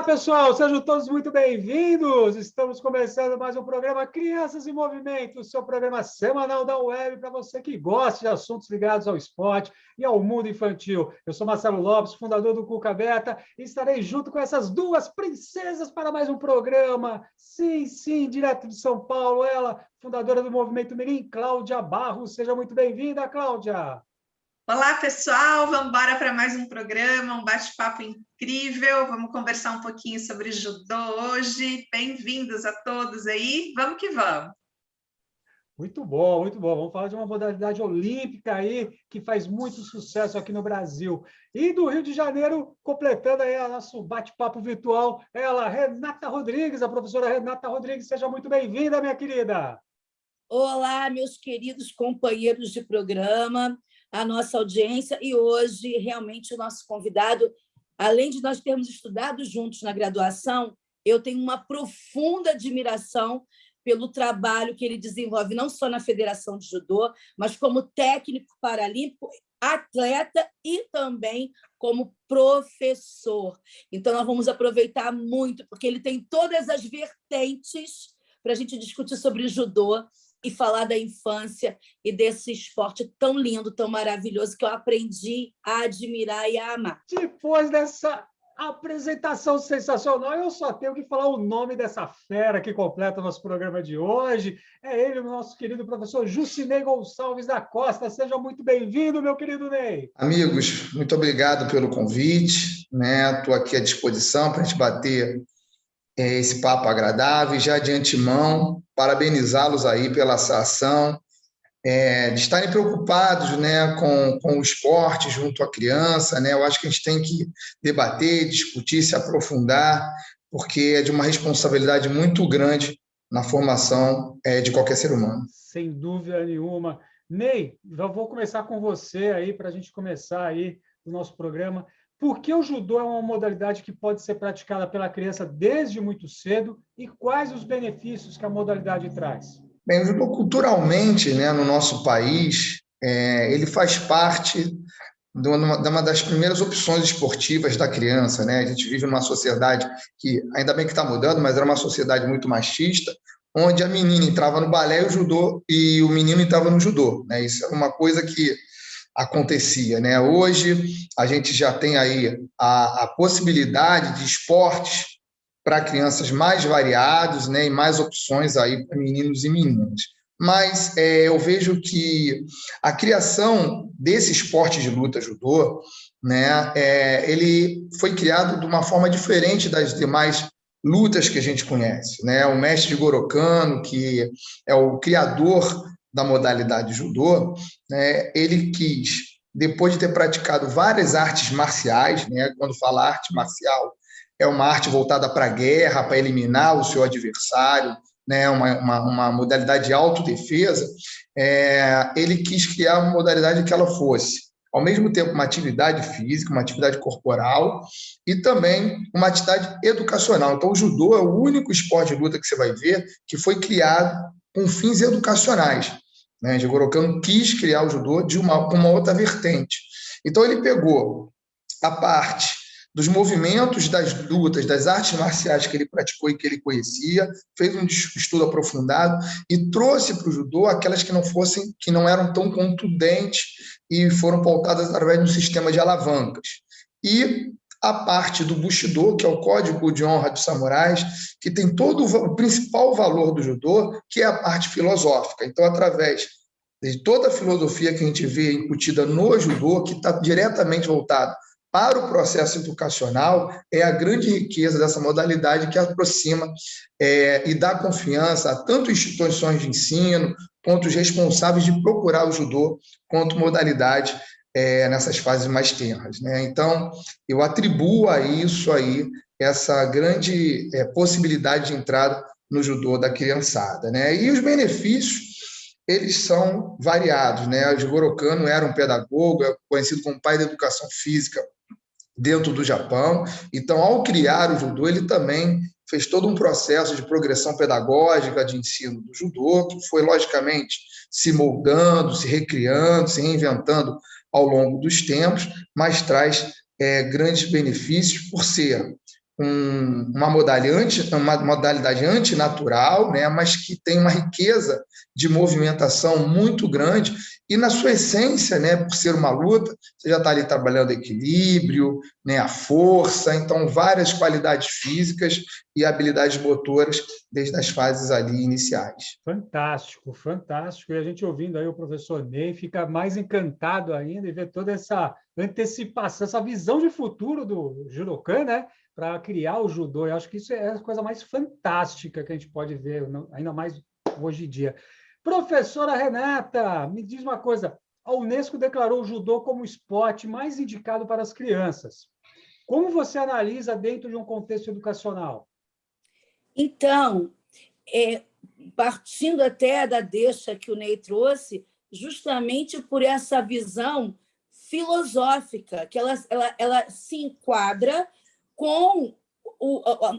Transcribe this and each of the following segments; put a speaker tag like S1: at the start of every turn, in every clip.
S1: pessoal, sejam todos muito bem-vindos. Estamos começando mais um programa Crianças em Movimento, o seu programa semanal da web para você que gosta de assuntos ligados ao esporte e ao mundo infantil. Eu sou Marcelo Lopes, fundador do Cuca Beta, e estarei junto com essas duas princesas para mais um programa. Sim, direto de São Paulo, ela, fundadora do Movimento Mirim, Cláudia Barros. Seja muito bem-vinda, Cláudia.
S2: Olá, pessoal, vamos embora para mais um programa, um bate-papo incrível, vamos conversar um pouquinho sobre judô hoje. Bem-vindos a todos aí, vamos que vamos.
S1: Muito bom, muito bom. Vamos falar de uma modalidade olímpica aí que faz muito sucesso aqui no Brasil. E do Rio de Janeiro, completando aí o nosso bate-papo virtual, ela, Renata Rodrigues, a professora Renata Rodrigues. Seja muito bem-vinda, minha querida.
S3: Olá, meus queridos companheiros de programa, a nossa audiência, e hoje, realmente, o nosso convidado, além de nós termos estudado juntos na graduação, eu tenho uma profunda admiração pelo trabalho que ele desenvolve, não só na Federação de Judô, mas como técnico paralímpico, atleta e também como professor. Então, nós vamos aproveitar muito, porque ele tem todas as vertentes para a gente discutir sobre judô e falar da infância e desse esporte tão lindo, tão maravilhoso, que eu aprendi a admirar e a amar.
S1: Depois dessa apresentação sensacional, eu só tenho que falar o nome dessa fera que completa o nosso programa de hoje. É ele, o nosso querido professor Jusinei Gonçalves da Costa. Seja muito bem-vindo, meu querido Ney.
S4: Amigos, muito obrigado pelo convite. Estou aqui à disposição para a gente bater esse papo agradável e já de antemão parabenizá-los aí pela essa ação, de estarem preocupados, com o esporte junto à criança. Eu acho que a gente tem que debater, discutir, se aprofundar, porque é de uma responsabilidade muito grande na formação de qualquer ser humano.
S1: Sem dúvida nenhuma. Ney, já vou começar com você aí, para a gente começar aí o nosso programa. Por que o judô é uma modalidade que pode ser praticada pela criança desde muito cedo e quais os benefícios que a modalidade traz?
S4: Bem, o judô culturalmente, no nosso país, ele faz parte de uma das primeiras opções esportivas da criança. A gente vive numa sociedade que, ainda bem que está mudando, mas era uma sociedade muito machista, onde a menina entrava no balé e o menino entrava no judô. Isso é uma coisa que acontecia. Hoje, a gente já tem aí a possibilidade de esportes para crianças mais variados, e mais opções aí para meninos e meninas. Mas eu vejo que a criação desse esporte de luta judô, ele foi criado de uma forma diferente das demais lutas que a gente conhece. O mestre Jigoro Kano, que é o criador da modalidade judô, ele quis, depois de ter praticado várias artes marciais, quando fala arte marcial, é uma arte voltada para a guerra, para eliminar o seu adversário, uma modalidade de autodefesa, ele quis criar uma modalidade que ela fosse, ao mesmo tempo, uma atividade física, uma atividade corporal e também uma atividade educacional. Então, o judô é o único esporte de luta que você vai ver que foi criado com fins educacionais. Jigoro Kano quis criar o judô com uma outra vertente. Então, ele pegou a parte dos movimentos das lutas, das artes marciais que ele praticou e que ele conhecia, fez um estudo aprofundado e trouxe para o judô aquelas que não eram tão contundentes e foram pautadas através de um sistema de alavancas. E a parte do Bushido, que é o código de honra dos samurais, que tem todo o principal valor do judô, que é a parte filosófica. Então, através de toda a filosofia que a gente vê incutida no judô, que está diretamente voltada para o processo educacional, é a grande riqueza dessa modalidade que aproxima e dá confiança a tanto instituições de ensino, quanto os responsáveis de procurar o judô quanto modalidade nessas fases mais tenras. Então, eu atribuo a isso aí essa grande possibilidade de entrada no judô da criançada. E os benefícios, eles são variados. O Jigoro Kano era um pedagogo, é conhecido como pai da educação física dentro do Japão. Então, ao criar o judô, ele também fez todo um processo de progressão pedagógica de ensino do judô, que foi, logicamente, se moldando, se recriando, se reinventando ao longo dos tempos, mas traz grandes benefícios por ser uma modalidade antinatural, né, mas que tem uma riqueza de movimentação muito grande, e na sua essência, né, por ser uma luta, você já está ali trabalhando equilíbrio, né, a força, então várias qualidades físicas e habilidades motoras desde as fases ali iniciais.
S1: Fantástico, fantástico. E a gente ouvindo aí o professor Ney fica mais encantado ainda e ver toda essa antecipação, essa visão de futuro do Judokan, né? Para criar o judô. Eu acho que isso é a coisa mais fantástica que a gente pode ver, ainda mais hoje em dia. Professora Renata, me diz uma coisa. A Unesco declarou o judô como o esporte mais indicado para as crianças. Como você analisa dentro de um contexto educacional?
S3: Então, partindo até da deixa que o Ney trouxe, justamente por essa visão filosófica, que ela se enquadra com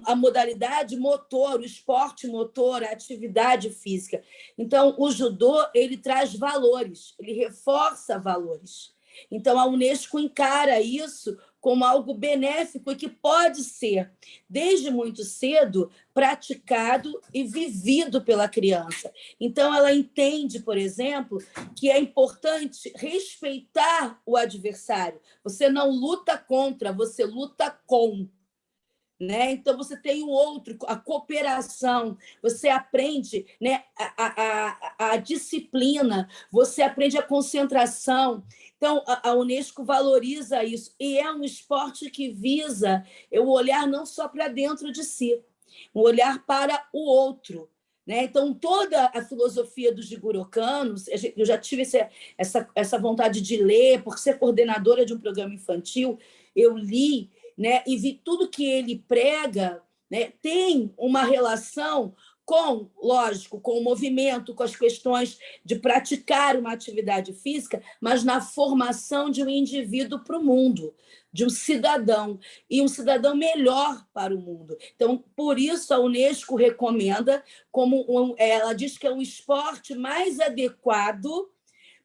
S3: a modalidade motor, o esporte motor, a atividade física. Então, o judô ele traz valores, ele reforça valores. Então, a Unesco encara isso como algo benéfico e que pode ser, desde muito cedo, praticado e vivido pela criança. Então, ela entende, por exemplo, que é importante respeitar o adversário. Você não luta contra, você luta com. Né? Então, você tem o outro, a cooperação, você aprende, né, a disciplina, você aprende a concentração. Então, a Unesco valoriza isso. E é um esporte que visa o olhar não só para dentro de si, o olhar para o outro. Né? Então, toda a filosofia dos Jigurocanos, eu já tive essa vontade de ler, por ser coordenadora de um programa infantil, eu li, né, e vi tudo que ele prega, né, tem uma relação com, lógico, com o movimento, com as questões de praticar uma atividade física, mas na formação de um indivíduo para o mundo, de um cidadão, e um cidadão melhor para o mundo. Então, por isso, a Unesco recomenda, ela diz que é um esporte mais adequado,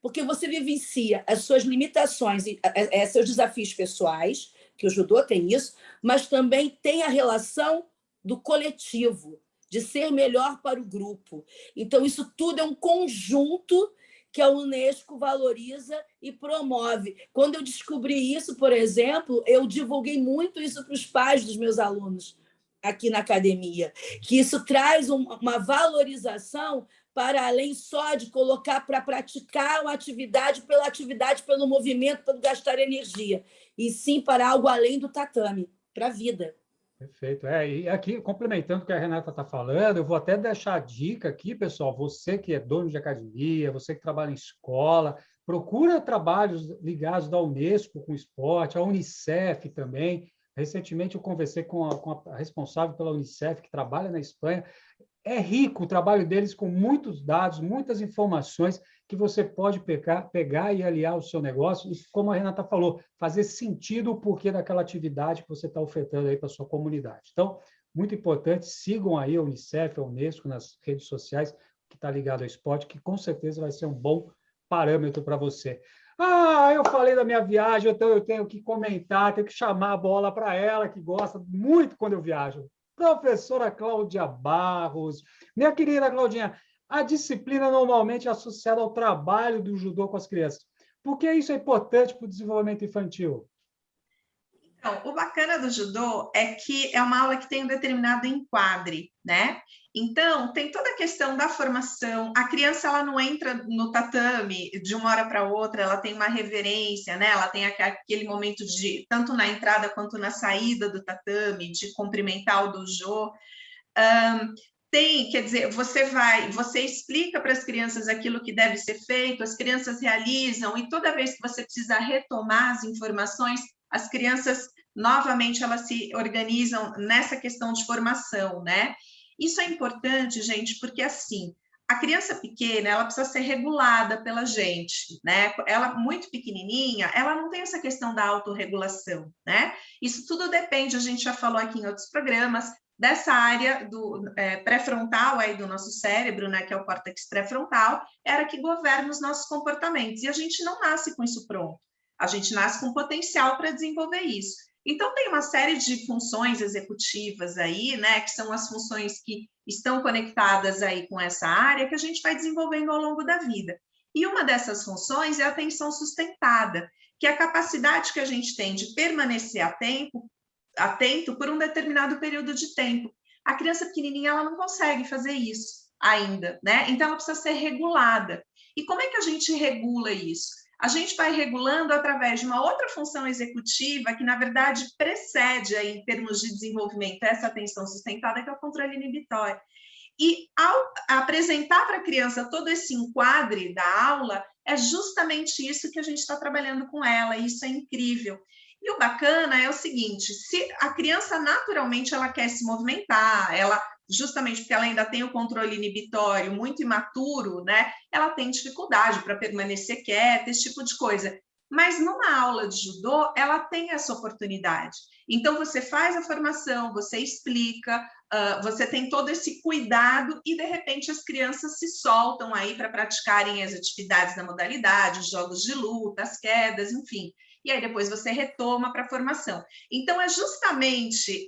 S3: porque você vivencia as suas limitações e seus desafios pessoais, que o judô tem isso, mas também tem a relação do coletivo, de ser melhor para o grupo. Então, isso tudo é um conjunto que a Unesco valoriza e promove. Quando eu descobri isso, por exemplo, eu divulguei muito isso para os pais dos meus alunos aqui na academia, que isso traz uma valorização para além só de colocar para praticar uma atividade, pelo movimento, pelo gastar energia, e sim para algo além do tatame, para a vida.
S1: Perfeito. E aqui, complementando o que a Renata está falando, eu vou até deixar a dica aqui, pessoal, você que é dono de academia, você que trabalha em escola, procura trabalhos ligados da Unesco com esporte, a Unicef também. Recentemente eu conversei com a responsável pela Unicef, que trabalha na Espanha. É rico o trabalho deles, com muitos dados, muitas informações que você pode pegar e aliar ao seu negócio. E, como a Renata falou, fazer sentido o porquê daquela atividade que você está ofertando aí para a sua comunidade. Então, muito importante, sigam aí a Unicef, a Unesco nas redes sociais, que está ligado ao esporte, que com certeza vai ser um bom parâmetro para você. Eu falei da minha viagem, então eu tenho que comentar, tenho que chamar a bola para ela, que gosta muito quando eu viajo. Professora Cláudia Barros, minha querida Claudinha, a disciplina normalmente é associada ao trabalho do judô com as crianças. Por que isso é importante para o desenvolvimento infantil?
S2: Então, o bacana do judô é que é uma aula que tem um determinado enquadre, né? Então, tem toda a questão da formação. A criança, ela não entra no tatame de uma hora para outra, ela tem uma reverência, né? Ela tem aquele momento de, tanto na entrada quanto na saída do tatame, de cumprimentar o dojo. Quer dizer, você explica para as crianças aquilo que deve ser feito, as crianças realizam, e toda vez que você precisa retomar as informações, as crianças, novamente, elas se organizam nessa questão de formação, né? Isso é importante, gente, porque, assim, a criança pequena, ela precisa ser regulada pela gente, né? Ela, muito pequenininha, ela não tem essa questão da autorregulação, né? Isso tudo depende, a gente já falou aqui em outros programas, dessa área do pré-frontal aí do nosso cérebro, né, que é o córtex pré-frontal, era que governa os nossos comportamentos. E a gente não nasce com isso pronto. A gente nasce com potencial para desenvolver isso. Então, tem uma série de funções executivas aí, né, que são as funções que estão conectadas aí com essa área que a gente vai desenvolvendo ao longo da vida. E uma dessas funções é a atenção sustentada, que é a capacidade que a gente tem de permanecer atento por um determinado período de tempo. A criança pequenininha, ela não consegue fazer isso ainda, né? Então, ela precisa ser regulada. E como é que a gente regula isso? A gente vai regulando através de uma outra função executiva que, na verdade, precede aí, em termos de desenvolvimento essa atenção sustentada, que é o controle inibitório. E ao apresentar para a criança todo esse enquadre da aula, é justamente isso que a gente está trabalhando com ela, e isso é incrível. E o bacana é o seguinte, se a criança naturalmente ela quer se movimentar, ela justamente porque ela ainda tem o controle inibitório muito imaturo, né? Ela tem dificuldade para permanecer quieta, esse tipo de coisa. Mas numa aula de judô, ela tem essa oportunidade. Então, você faz a formação, você explica, você tem todo esse cuidado e, de repente, as crianças se soltam aí para praticarem as atividades da modalidade, os jogos de luta, as quedas, enfim. E aí, depois, você retoma para a formação. Então, é justamente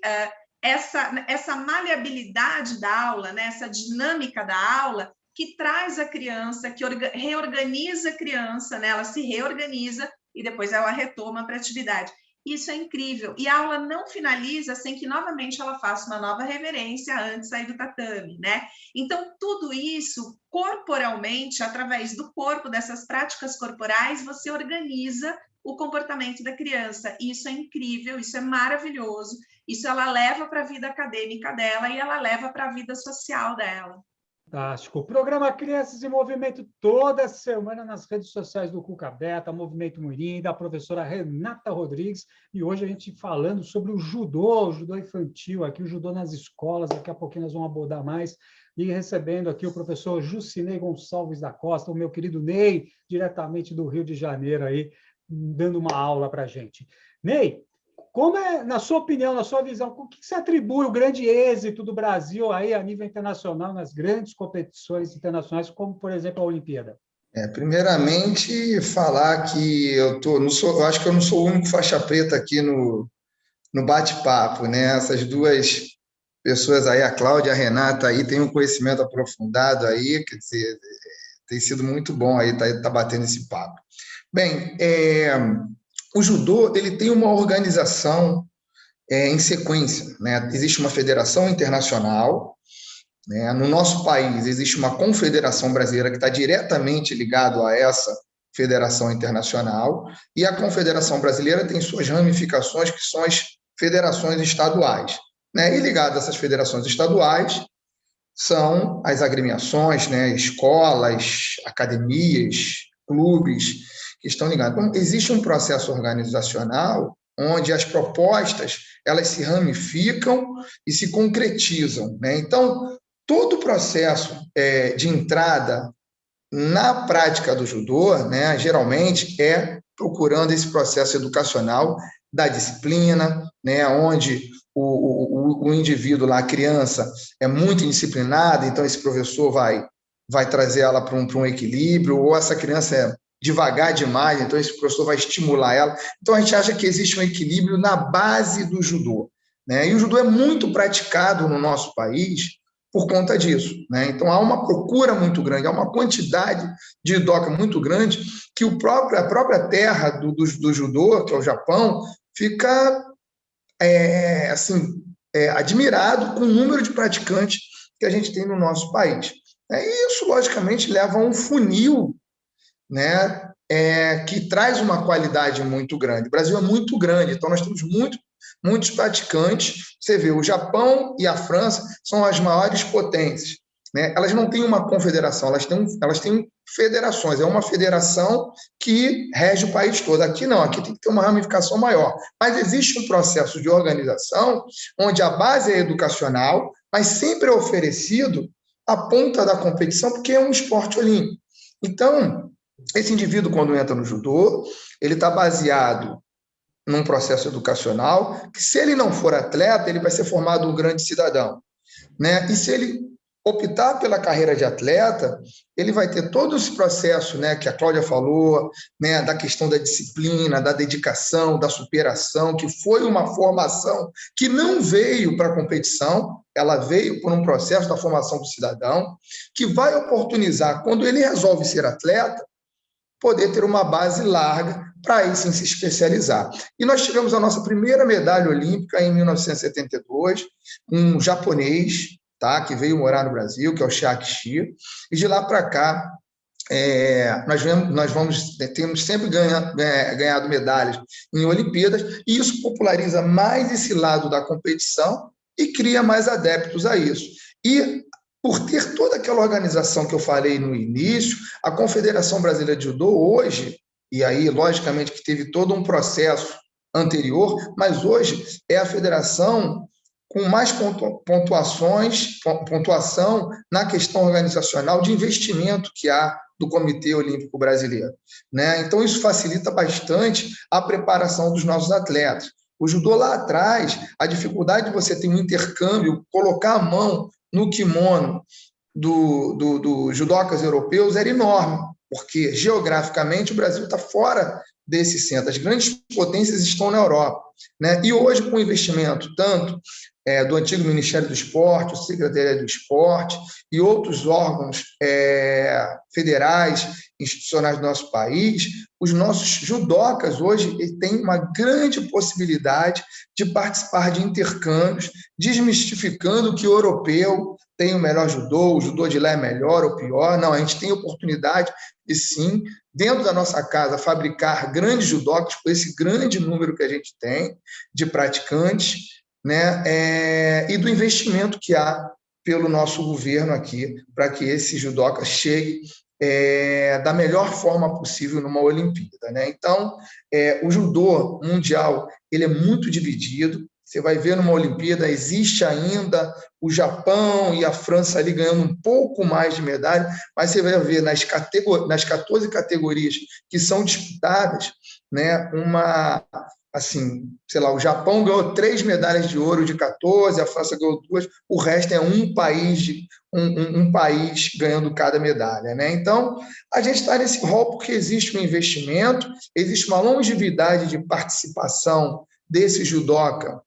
S2: essa maleabilidade da aula, né? Essa dinâmica da aula que traz a criança, que reorganiza a criança, né? Ela se reorganiza e depois ela retoma para a atividade. Isso é incrível. E a aula não finaliza sem que, novamente, ela faça uma nova reverência antes de sair do tatame, né? Então, tudo isso, corporalmente, através do corpo, dessas práticas corporais, você organiza o comportamento da criança. Isso é incrível, isso é maravilhoso. Isso ela leva para a vida acadêmica dela e ela leva para a vida social dela.
S1: Fantástico. O programa Crianças em Movimento toda semana nas redes sociais do Cuca Beta, Movimento Mirim, da professora Renata Rodrigues. E hoje a gente falando sobre o judô infantil, aqui o judô nas escolas. Daqui a pouquinho nós vamos abordar mais. E recebendo aqui o professor Jucinei Gonçalves da Costa, o meu querido Ney, diretamente do Rio de Janeiro, aí, dando uma aula para a gente. Ney, como é, na sua opinião, na sua visão, o que se atribui o grande êxito do Brasil aí a nível internacional, nas grandes competições internacionais, como, por exemplo, a Olimpíada?
S4: Primeiramente, falar que eu acho que eu não sou o único faixa preta aqui no bate-papo, né? Essas duas pessoas aí, a Cláudia e a Renata, aí têm um conhecimento aprofundado aí, quer dizer, tem sido muito bom aí tá batendo esse papo. Bem, o judô ele tem uma organização em sequência, né? Existe uma federação internacional, né? No nosso país existe uma confederação brasileira que está diretamente ligado a essa federação internacional, e a confederação brasileira tem suas ramificações, que são as federações estaduais, né? E ligado a essas federações estaduais são as agremiações, né? Escolas, academias, clubes que estão ligados. Então, existe um processo organizacional onde as propostas elas se ramificam e se concretizam, né? Então, todo o processo de entrada na prática do judô, né, geralmente é procurando esse processo educacional da disciplina, né, onde o indivíduo lá, a criança, é muito indisciplinada, então esse professor vai trazer ela para um equilíbrio, ou essa criança é devagar demais, então esse professor vai estimular ela. Então a gente acha que existe um equilíbrio na base do judô, né? E o judô é muito praticado no nosso país por conta disso, né? Então há uma procura muito grande, há uma quantidade de judoca muito grande que a própria terra do judô, que é o Japão, fica admirado com o número de praticantes que a gente tem no nosso país. E isso, logicamente, leva a um funil, né, que traz uma qualidade muito grande. O Brasil é muito grande, então nós temos muitos praticantes. Você vê, o Japão e a França são as maiores potências, né? Elas não têm uma confederação, elas têm federações. É uma federação que rege o país todo. Aqui não, aqui tem que ter uma ramificação maior. Mas existe um processo de organização onde a base é educacional, mas sempre é oferecido a ponta da competição, porque é um esporte olímpico. Então, esse indivíduo, quando entra no judô, ele está baseado num processo educacional que, se ele não for atleta, ele vai ser formado um grande cidadão, né? E se ele optar pela carreira de atleta, ele vai ter todo esse processo, né, que a Cláudia falou, né, da questão da disciplina, da dedicação, da superação, que foi uma formação que não veio para a competição, ela veio por um processo da formação do cidadão, que vai oportunizar, quando ele resolve ser atleta, poder ter uma base larga para aí sim se especializar. E nós tivemos a nossa primeira medalha olímpica em 1972, um japonês, tá, que veio morar no Brasil, que é o Chiaki Shi, e de lá para cá temos sempre ganhado medalhas em Olimpíadas, e isso populariza mais esse lado da competição e cria mais adeptos a isso. E por ter toda aquela organização que eu falei no início, a Confederação Brasileira de Judô hoje, e aí, logicamente, que teve todo um processo anterior, mas hoje é a federação com mais pontuação na questão organizacional de investimento que há do Comitê Olímpico Brasileiro, né? Então, isso facilita bastante a preparação dos nossos atletas. O judô lá atrás, a dificuldade de você ter um intercâmbio, colocar a mão no kimono dos judocas europeus era enorme, porque geograficamente o Brasil está fora desse centro. As grandes potências estão na Europa, né? E hoje, com o investimento tanto do antigo Ministério do Esporte, o Secretaria do Esporte e outros órgãos federais, institucionais do nosso país, os nossos judocas hoje têm uma grande possibilidade de participar de intercâmbios, desmistificando que o europeu tem o melhor judô, o judô de lá é melhor ou pior. Não, a gente tem oportunidade de, sim, dentro da nossa casa, fabricar grandes judocas, por esse grande número que a gente tem de praticantes, né, e do investimento que há pelo nosso governo aqui, para que esse judoca chegue da melhor forma possível numa Olimpíada, né? Então, o judô mundial ele é muito dividido. Você vai ver numa Olimpíada, existe ainda o Japão e a França ali ganhando um pouco mais de medalha, mas você vai ver nas 14 categorias que são disputadas, né, assim, sei lá, o Japão ganhou 3 medalhas de ouro de 14, a França ganhou 2, o resto é um país ganhando cada medalha, né? Então, a gente está nesse rol porque existe um investimento, existe uma longevidade de participação desse judoca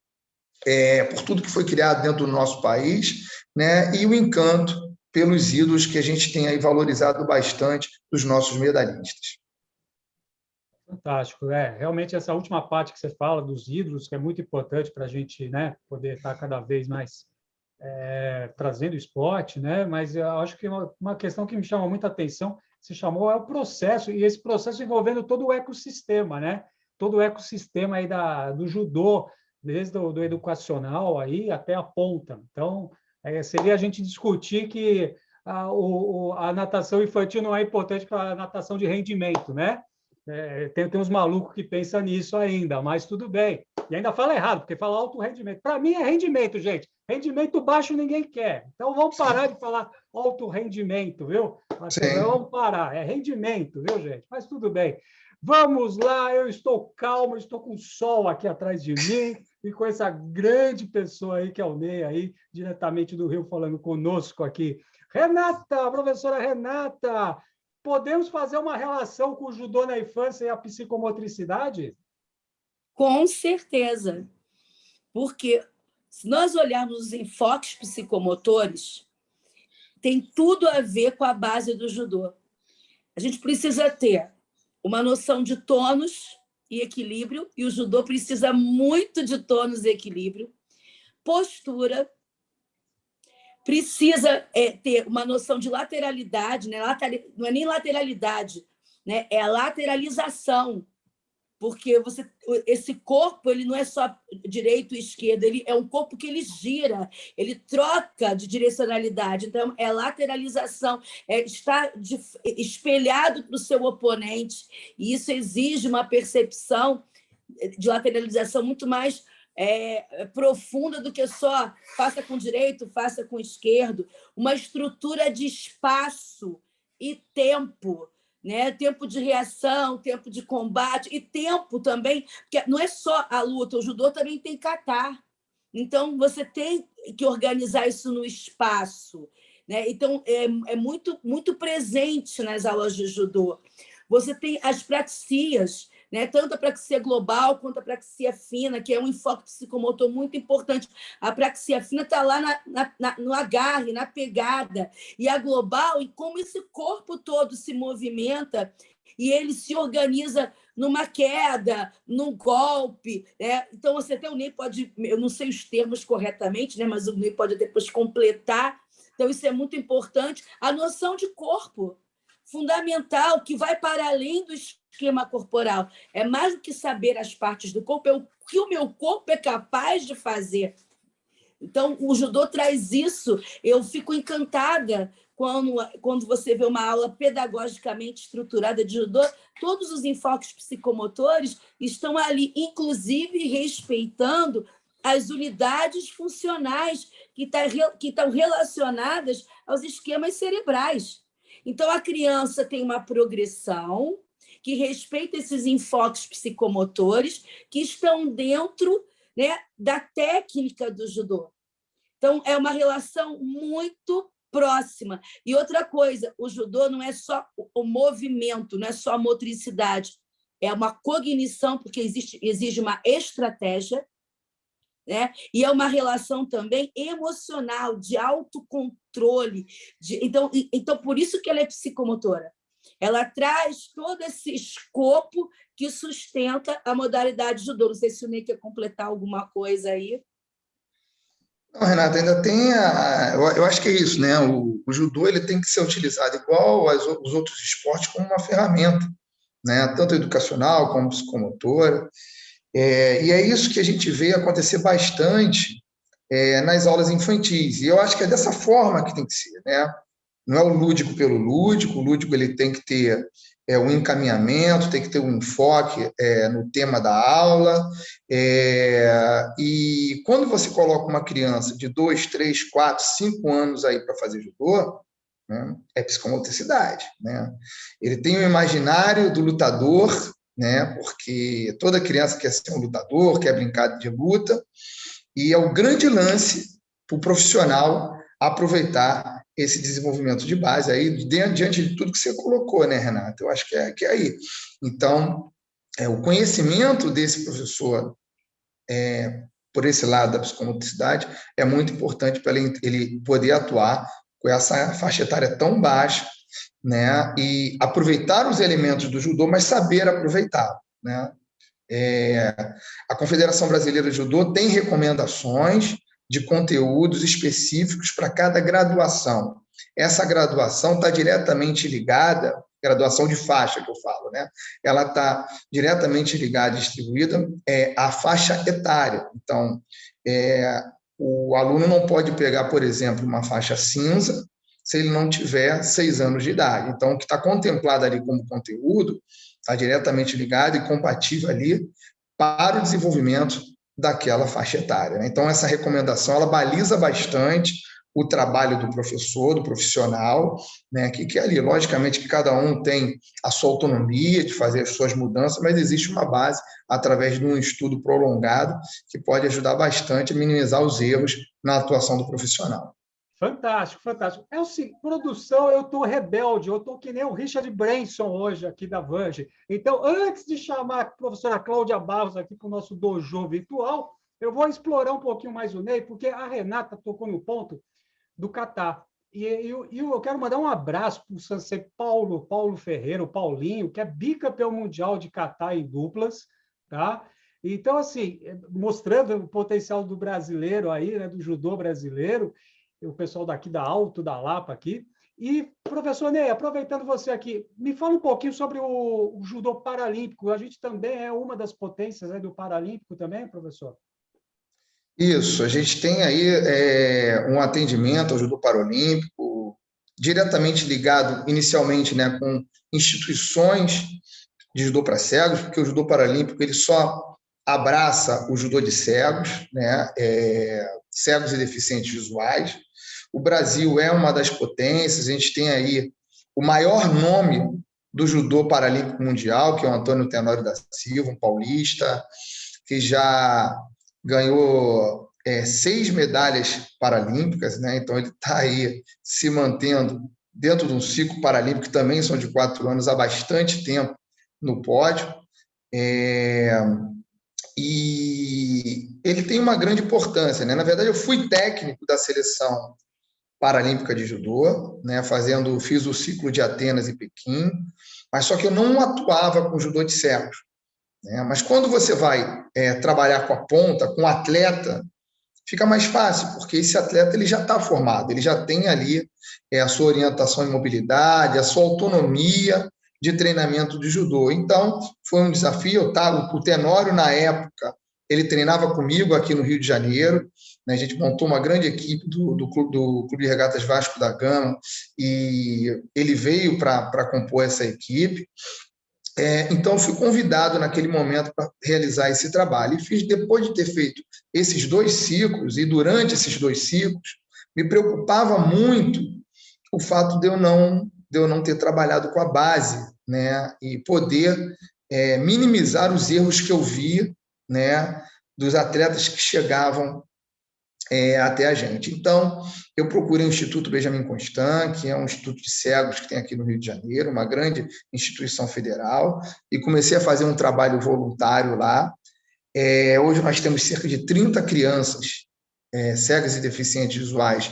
S4: por tudo que foi criado dentro do nosso país, né? E o encanto pelos ídolos que a gente tem aí valorizado bastante dos nossos medalhistas.
S1: Fantástico, realmente essa última parte que você fala dos ídolos, que é muito importante para a gente, né, poder estar cada vez mais trazendo esporte, né? Mas eu acho que uma questão que me chama muita atenção, se chamou, é o processo, e esse processo envolvendo todo o ecossistema, né? Todo o ecossistema aí do judô, desde do educacional aí até a ponta. Então, seria a gente discutir que a natação infantil não é importante para a natação de rendimento, né? Tem uns malucos que pensam nisso ainda, mas tudo bem. E ainda fala errado, porque fala alto rendimento. Para mim é rendimento, gente. Rendimento baixo ninguém quer. Então vamos parar de falar alto rendimento, viu? Vamos parar. É rendimento, viu, gente? Mas tudo bem. Vamos lá, eu estou calmo, estou com o sol aqui atrás de mim e com essa grande pessoa aí, que é o Ney, aí, diretamente do Rio, falando conosco aqui. Renata, professora Renata, podemos fazer uma relação com o judô na infância e a psicomotricidade?
S3: Com certeza, porque se nós olharmos os enfoques psicomotores, tem tudo a ver com a base do judô. A gente precisa ter uma noção de tônus e equilíbrio, e o judô precisa muito de tônus e equilíbrio, postura, precisa ter uma noção de lateralidade, né? Não é nem lateralidade, né? É a lateralização, porque esse corpo ele não é só direito e esquerdo, ele é um corpo que ele gira, ele troca de direcionalidade, então é lateralização, estar espelhado para o seu oponente, e isso exige uma percepção de lateralização muito mais profunda do que só faça com direito, faça com esquerdo, uma estrutura de espaço e tempo, né? Tempo de reação, tempo de combate e tempo também, porque não é só a luta, o judô também tem kata. Então, você tem que organizar isso no espaço. né? Então, é muito, muito presente nas aulas de judô. Você tem as praxias, né? Tanto a praxia global quanto a praxia fina, que é um enfoque psicomotor muito importante. A praxia fina está lá no agarre, na pegada. E a global, e como esse corpo todo se movimenta e ele se organiza numa queda, num golpe, né? Então, você até o Ney pode, eu não sei os termos corretamente, né? Mas o Ney pode depois completar. Então, isso é muito importante. A noção de corpo, fundamental, que vai para além do esquema corporal. É mais do que saber as partes do corpo, é o que o meu corpo é capaz de fazer. Então, o judô traz isso. Eu fico encantada quando você vê uma aula pedagogicamente estruturada de judô, todos os enfoques psicomotores estão ali, inclusive respeitando as unidades funcionais que estão relacionadas aos esquemas cerebrais. Então, a criança tem uma progressão que respeita esses enfoques psicomotores que estão dentro, né, da técnica do judô. Então, é uma relação muito próxima. E outra coisa, o judô não é só o movimento, não é só a motricidade, é uma cognição, porque exige uma estratégia, né? E é uma relação também emocional, de autocontrole. Então, por isso que ela é psicomotora. Ela traz todo esse escopo que sustenta a modalidade judô. Não sei se o Ney quer completar alguma coisa aí.
S4: Não, Renata, ainda tem eu acho que é isso, né? O judô ele tem que ser utilizado igual os outros esportes como uma ferramenta, né? Tanto educacional como psicomotora. E é isso que a gente vê acontecer bastante nas aulas infantis. E eu acho que é dessa forma que tem que ser, né? Não é o lúdico pelo lúdico, o lúdico ele tem que ter um encaminhamento, tem que ter um enfoque no tema da aula. E quando você coloca uma criança de 2, 3, 4, 5 anos aí para fazer judô, né, é psicomotricidade, né? Ele tem o imaginário do lutador, né? Porque toda criança quer ser um lutador, quer brincar de luta, e é o grande lance para o profissional aproveitar esse desenvolvimento de base aí, diante de tudo que você colocou, né, Renata? Eu acho que é aí. Então, o conhecimento desse professor por esse lado da psicomotricidade é muito importante para ele poder atuar com essa faixa etária tão baixa, né? E aproveitar os elementos do judô, mas saber aproveitar, né? A Confederação Brasileira de Judô tem recomendações de conteúdos específicos para cada graduação. Essa graduação está diretamente ligada, graduação de faixa que eu falo, né? Ela está diretamente ligada, distribuída à faixa etária. Então, o aluno não pode pegar, por exemplo, uma faixa cinza se ele não tiver 6 anos de idade. Então, o que está contemplado ali como conteúdo está diretamente ligado e compatível ali para o desenvolvimento daquela faixa etária, né? Então, essa recomendação, ela baliza bastante o trabalho do professor, do profissional, né? Que ali, logicamente, que cada um tem a sua autonomia de fazer as suas mudanças, mas existe uma base, através de um estudo prolongado, que pode ajudar bastante a minimizar os erros na atuação do profissional.
S1: Fantástico, fantástico. É o seguinte, produção, eu estou rebelde, eu estou que nem o Richard Branson hoje aqui da Vange. Então, antes de chamar a professora Cláudia Barros aqui para o nosso dojo virtual, eu vou explorar um pouquinho mais o Ney, porque a Renata tocou no ponto do kata. E eu quero mandar um abraço para o Sensei Paulo Ferreira, o Paulinho, que é bicampeão mundial de kata em duplas, tá? Então, assim, mostrando o potencial do brasileiro aí, né, do judô brasileiro, o pessoal daqui da Alto da Lapa aqui. E, professor Ney, aproveitando você aqui, me fala um pouquinho sobre o judô paralímpico. A gente também é uma das potências, né, do paralímpico também, professor?
S4: Isso, a gente tem aí um atendimento ao judô paralímpico, diretamente ligado, inicialmente, né, com instituições de judô para cegos, porque o judô paralímpico ele só abraça o judô de cegos, né, cegos e deficientes visuais. O Brasil é uma das potências, a gente tem aí o maior nome do judô paralímpico mundial, que é o Antônio Tenório da Silva, um paulista, que já ganhou 6 medalhas paralímpicas, né? Então ele está aí se mantendo dentro de um ciclo paralímpico, que também são de 4 anos, há bastante tempo no pódio. E ele tem uma grande importância, né? Na verdade, eu fui técnico da seleção paralímpica de judô, né? Fiz o ciclo de Atenas e Pequim, mas só que eu não atuava com judô de cegos, né? Mas quando você vai trabalhar com a ponta, com o atleta, fica mais fácil, porque esse atleta ele já está formado, ele já tem ali a sua orientação em mobilidade, a sua autonomia de treinamento de judô. Então, foi um desafio. O Tenório, na época, ele treinava comigo aqui no Rio de Janeiro, né? A gente montou uma grande equipe do Clube de Regatas Vasco da Gama, e ele veio para compor essa equipe. Então, fui convidado naquele momento para realizar esse trabalho. E depois de ter feito esses 2 ciclos, e durante esses 2 ciclos, me preocupava muito o fato de eu não ter trabalhado com a base, né? E poder minimizar os erros que eu via, né, dos atletas que chegavam até a gente. Então, eu procurei o Instituto Benjamin Constant, que é um instituto de cegos que tem aqui no Rio de Janeiro, uma grande instituição federal, e comecei a fazer um trabalho voluntário lá. Hoje nós temos cerca de 30 crianças cegas e deficientes visuais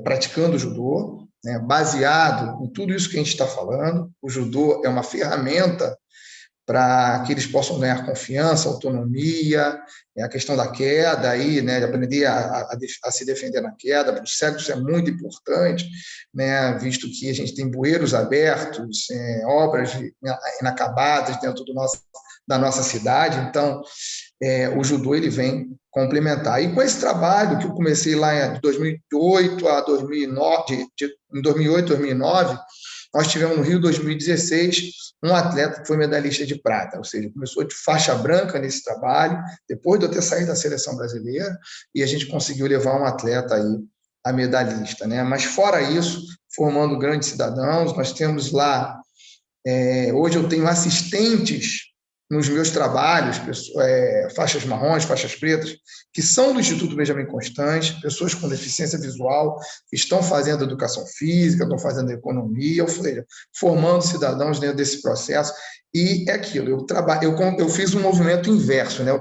S4: praticando judô, né, baseado em tudo isso que a gente está falando. O judô é uma ferramenta para que eles possam ganhar confiança, autonomia, a questão da queda, aí, né, de aprender a se defender na queda. Para os cegos isso é muito importante, né, visto que a gente tem bueiros abertos, obras inacabadas dentro da nossa cidade. Então, o judô ele vem complementar. E com esse trabalho que eu comecei lá de 2008 a 2009, em 2008, 2009, nós tivemos no Rio 2016 um atleta que foi medalhista de prata, ou seja, começou de faixa branca nesse trabalho, depois de eu ter saído da seleção brasileira, e a gente conseguiu levar um atleta aí a medalhista, né? Mas fora isso, formando grandes cidadãos, nós temos lá, hoje eu tenho assistentes nos meus trabalhos, faixas marrons, faixas pretas, que são do Instituto Benjamin Constant, pessoas com deficiência visual, que estão fazendo educação física, estão fazendo economia, ou seja, formando cidadãos dentro desse processo. E é aquilo, eu fiz um movimento inverso, né? Eu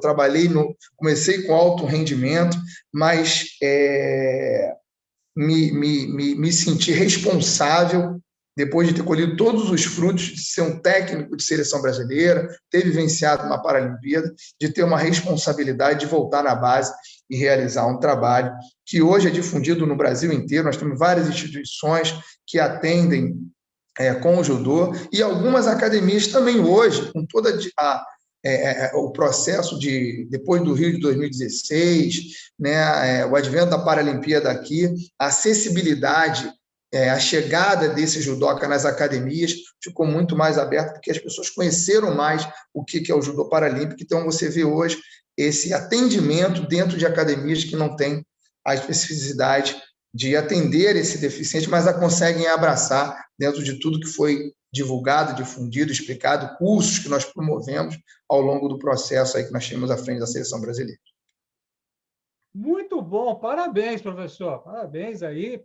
S4: comecei com alto rendimento, mas me senti responsável, depois de ter colhido todos os frutos de ser um técnico de seleção brasileira, ter vivenciado uma Paralimpíada, de ter uma responsabilidade de voltar na base e realizar um trabalho que hoje é difundido no Brasil inteiro. Nós temos várias instituições que atendem com o judô, e algumas academias também hoje, com toda o processo depois do Rio de 2016, né, o advento da Paralimpíada aqui, a acessibilidade, a chegada desse judoca nas academias ficou muito mais aberta, porque as pessoas conheceram mais o que é o judô paralímpico. Então, você vê hoje esse atendimento dentro de academias que não têm a especificidade de atender esse deficiente, mas a conseguem abraçar dentro de tudo que foi divulgado, difundido, explicado, cursos que nós promovemos ao longo do processo aí que nós tínhamos à frente da seleção brasileira.
S1: Muito bom, parabéns, professor. Parabéns aí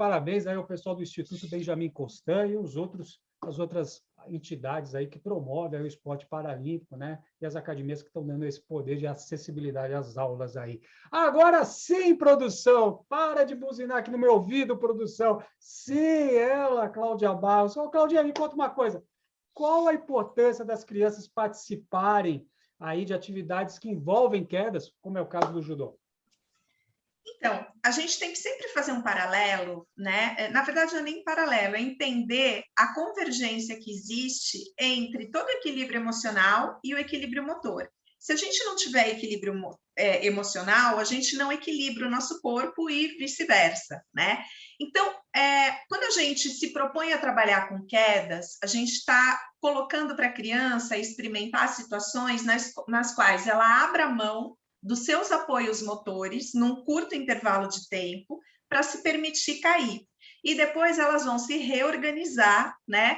S1: ao pessoal do Instituto Benjamin Constant e as outras entidades aí que promovem o esporte paralímpico, né? E as academias que estão dando esse poder de acessibilidade às aulas aí. Agora sim, produção, para de buzinar aqui no meu ouvido, produção. Sim, ela, Cláudia Barros. Ô, Claudinha, me conta uma coisa. Qual a importância das crianças participarem aí de atividades que envolvem quedas, como é o caso do judô?
S2: Então, a gente tem que sempre fazer um paralelo, né? Na verdade, não é nem paralelo, é entender a convergência que existe entre todo o equilíbrio emocional e o equilíbrio motor. Se a gente não tiver equilíbrio emocional, a gente não equilibra o nosso corpo e vice-versa, né? Então, quando a gente se propõe a trabalhar com quedas, a gente está colocando para a criança experimentar situações nas quais ela abra mão dos seus apoios motores num curto intervalo de tempo para se permitir cair. E depois elas vão se reorganizar, né?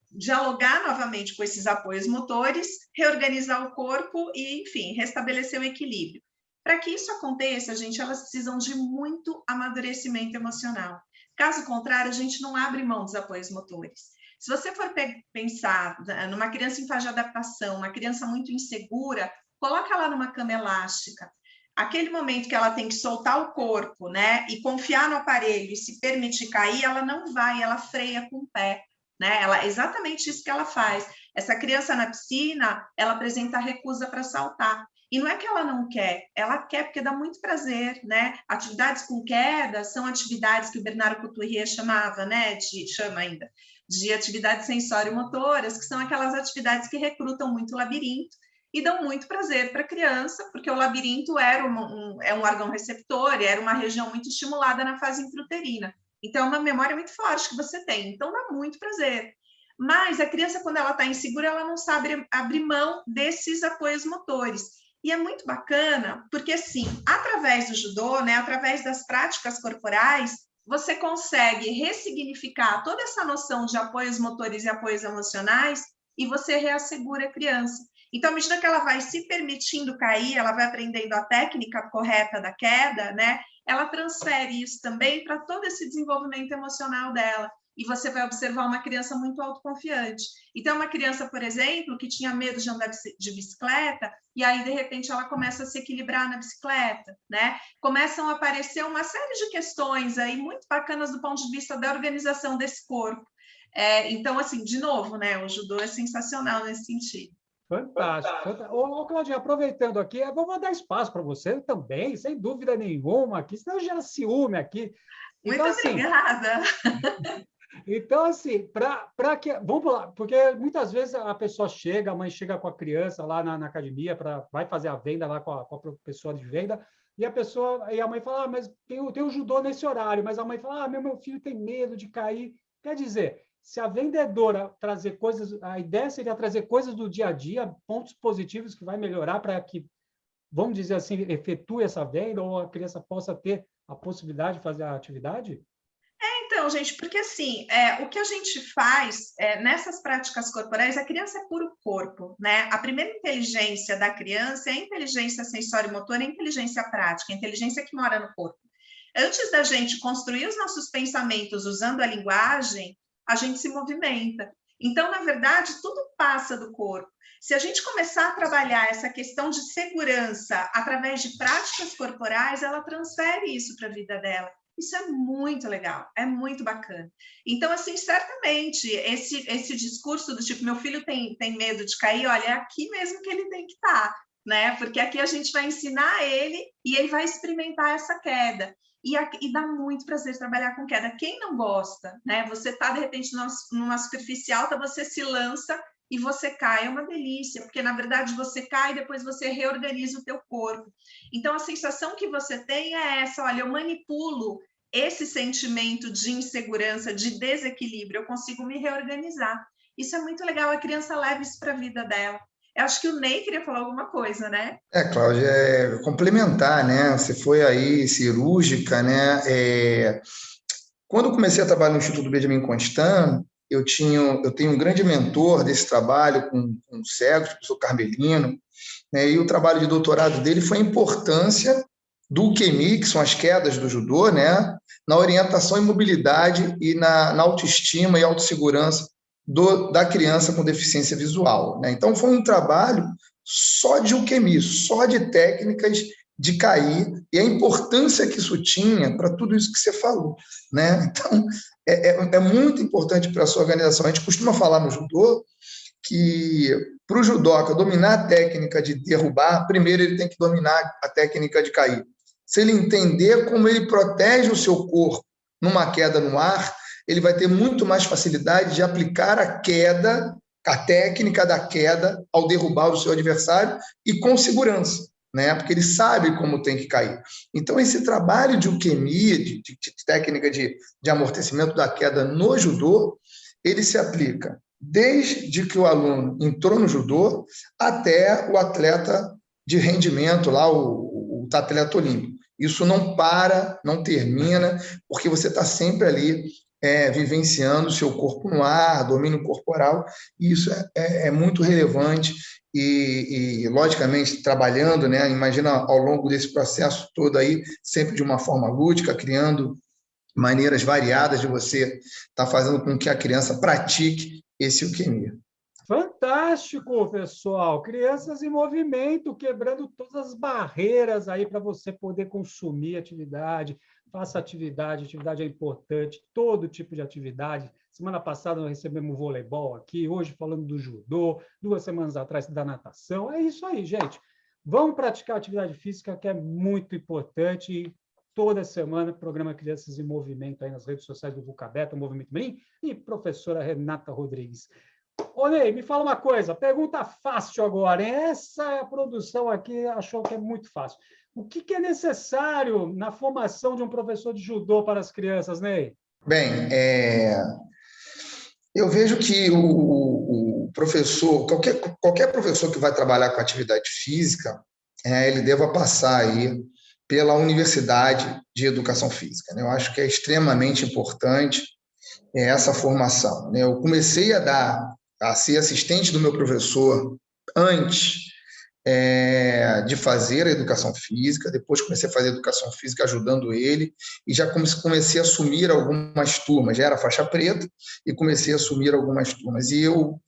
S2: Dialogar novamente com esses apoios motores, reorganizar o corpo e, enfim, restabelecer o equilíbrio. Para que isso aconteça, gente, elas precisam de muito amadurecimento emocional. Caso contrário, a gente não abre mão dos apoios motores. Se você for pensar numa criança em fase de adaptação, uma criança muito insegura, coloca ela numa cama elástica. Aquele momento que ela tem que soltar o corpo, né, e confiar no aparelho e se permitir cair, ela não vai, ela freia com o pé, né? É exatamente isso que ela faz. Essa criança na piscina, ela apresenta recusa para saltar. E não é que ela não quer, ela quer porque dá muito prazer, né? Atividades com queda são atividades que o Bernard Couturier chamava, né? Chama ainda, de atividades sensório-motoras, que são aquelas atividades que recrutam muito labirinto e dão muito prazer para a criança, porque o labirinto é um órgão receptor, era uma região muito estimulada na fase intrauterina. Então, é uma memória muito forte que você tem. Então, dá muito prazer. Mas a criança, quando ela está insegura, ela não sabe abrir mão desses apoios motores. E é muito bacana, porque, assim, através do judô, né, através das práticas corporais, você consegue ressignificar toda essa noção de apoios motores e apoios emocionais e você reassegura a criança. Então, à medida que ela vai se permitindo cair, ela vai aprendendo a técnica correta da queda, né? Ela transfere isso também para todo esse desenvolvimento emocional dela. E você vai observar uma criança muito autoconfiante. Então, uma criança, por exemplo, que tinha medo de andar de bicicleta, e aí, de repente, ela começa a se equilibrar na bicicleta, né? Começam a aparecer uma série de questões aí muito bacanas do ponto de vista da organização desse corpo. Então, assim, de novo, né? O judô é sensacional nesse sentido.
S1: Fantástico. Fantástico. Ô, Claudinha, aproveitando aqui, eu vou dar espaço para você também, sem dúvida nenhuma, aqui, senão eu já ciúme aqui.
S2: Então, muito obrigada.
S1: Então, assim, para que. Vamos lá, porque muitas vezes a pessoa chega, a mãe chega com a criança lá na academia, vai fazer a venda lá com a pessoa de venda, e a mãe fala, mas tem o judô nesse horário, mas a mãe fala, meu filho tem medo de cair. Quer dizer, se a vendedora trazer coisas, a ideia seria trazer coisas do dia a dia, pontos positivos que vai melhorar para que, vamos dizer assim, efetue essa venda ou a criança possa ter a possibilidade de fazer a atividade?
S2: Então, gente, porque assim, o que a gente faz nessas práticas corporais, a criança é puro corpo, né? A primeira inteligência da criança é a inteligência sensório-motora, a inteligência prática, a inteligência que mora no corpo. Antes da gente construir os nossos pensamentos usando a linguagem, a gente se movimenta. Então, na verdade, tudo passa do corpo. Se a gente começar a trabalhar essa questão de segurança através de práticas corporais, ela transfere isso para a vida dela. Isso é muito legal, é muito bacana. Então, assim, certamente, esse discurso do tipo, meu filho tem medo de cair, olha, é aqui mesmo que ele tem que estar, né? Porque aqui a gente vai ensinar ele e ele vai experimentar essa queda. E dá muito prazer trabalhar com queda. Quem não gosta, né? Você está, de repente, numa superfície alta, você se lança e você cai, é uma delícia, porque, na verdade, você cai e depois você reorganiza o teu corpo. Então, a sensação que você tem é essa, olha, eu manipulo esse sentimento de insegurança, de desequilíbrio, eu consigo me reorganizar. Isso é muito legal, a criança leva isso para a vida dela. Eu acho que o Ney queria falar alguma coisa, né?
S4: Cláudia, complementar, né? Você foi aí cirúrgica, né? Quando eu comecei a trabalhar no Instituto Benjamin Constant, eu tenho um grande mentor desse trabalho com cegos, o professor Carmelino, né? E o trabalho de doutorado dele foi a importância do QMI, que são as quedas do judô, né? Na orientação e mobilidade e na autoestima e autossegurança da criança com deficiência visual, né? Então, foi um trabalho só de UQMI, só de técnicas de cair, e a importância que isso tinha para tudo isso que você falou, né? Então, é muito importante para a sua organização. A gente costuma falar no judô que, para o judoca dominar a técnica de derrubar, primeiro ele tem que dominar a técnica de cair. Se ele entender como ele protege o seu corpo numa queda no ar, ele vai ter muito mais facilidade de aplicar a técnica da queda ao derrubar o seu adversário e com segurança, né? Porque ele sabe como tem que cair. Então, esse trabalho de UQMI, de técnica de amortecimento da queda no judô, ele se aplica desde que o aluno entrou no judô até o atleta de rendimento, lá, o atleta olímpico. Isso não para, não termina, porque você está sempre ali vivenciando o seu corpo no ar, domínio corporal, e isso é muito relevante logicamente, trabalhando, né? Imagina ao longo desse processo todo aí, sempre de uma forma lúdica, criando maneiras variadas de você estar fazendo com que a criança pratique esse Youkenia.
S1: Fantástico, pessoal! Crianças em movimento, quebrando todas as barreiras aí para você poder consumir atividade. Faça atividade é importante, todo tipo de atividade. Semana passada nós recebemos voleibol aqui, hoje falando do judô, 2 semanas atrás da natação. É isso aí, gente. Vamos praticar atividade física, que é muito importante. E toda semana, programa Crianças em Movimento aí nas redes sociais do Vulcabeta, Movimento Mirim, e professora Renata Rodrigues. Ô, Ney, me fala uma coisa, pergunta fácil agora, hein? Essa produção aqui achou que é muito fácil. O que é necessário na formação de um professor de judô para as crianças, Ney?
S4: Bem, eu vejo que o professor, qualquer professor que vai trabalhar com atividade física, ele deva passar aí pela Universidade de Educação Física, né? Eu acho que é extremamente importante essa formação, né? Eu comecei a ser assistente do meu professor antes de fazer a educação física, depois comecei a fazer educação física ajudando ele, e já comecei a assumir algumas turmas, já era faixa preta, e comecei a assumir algumas turmas. E eu,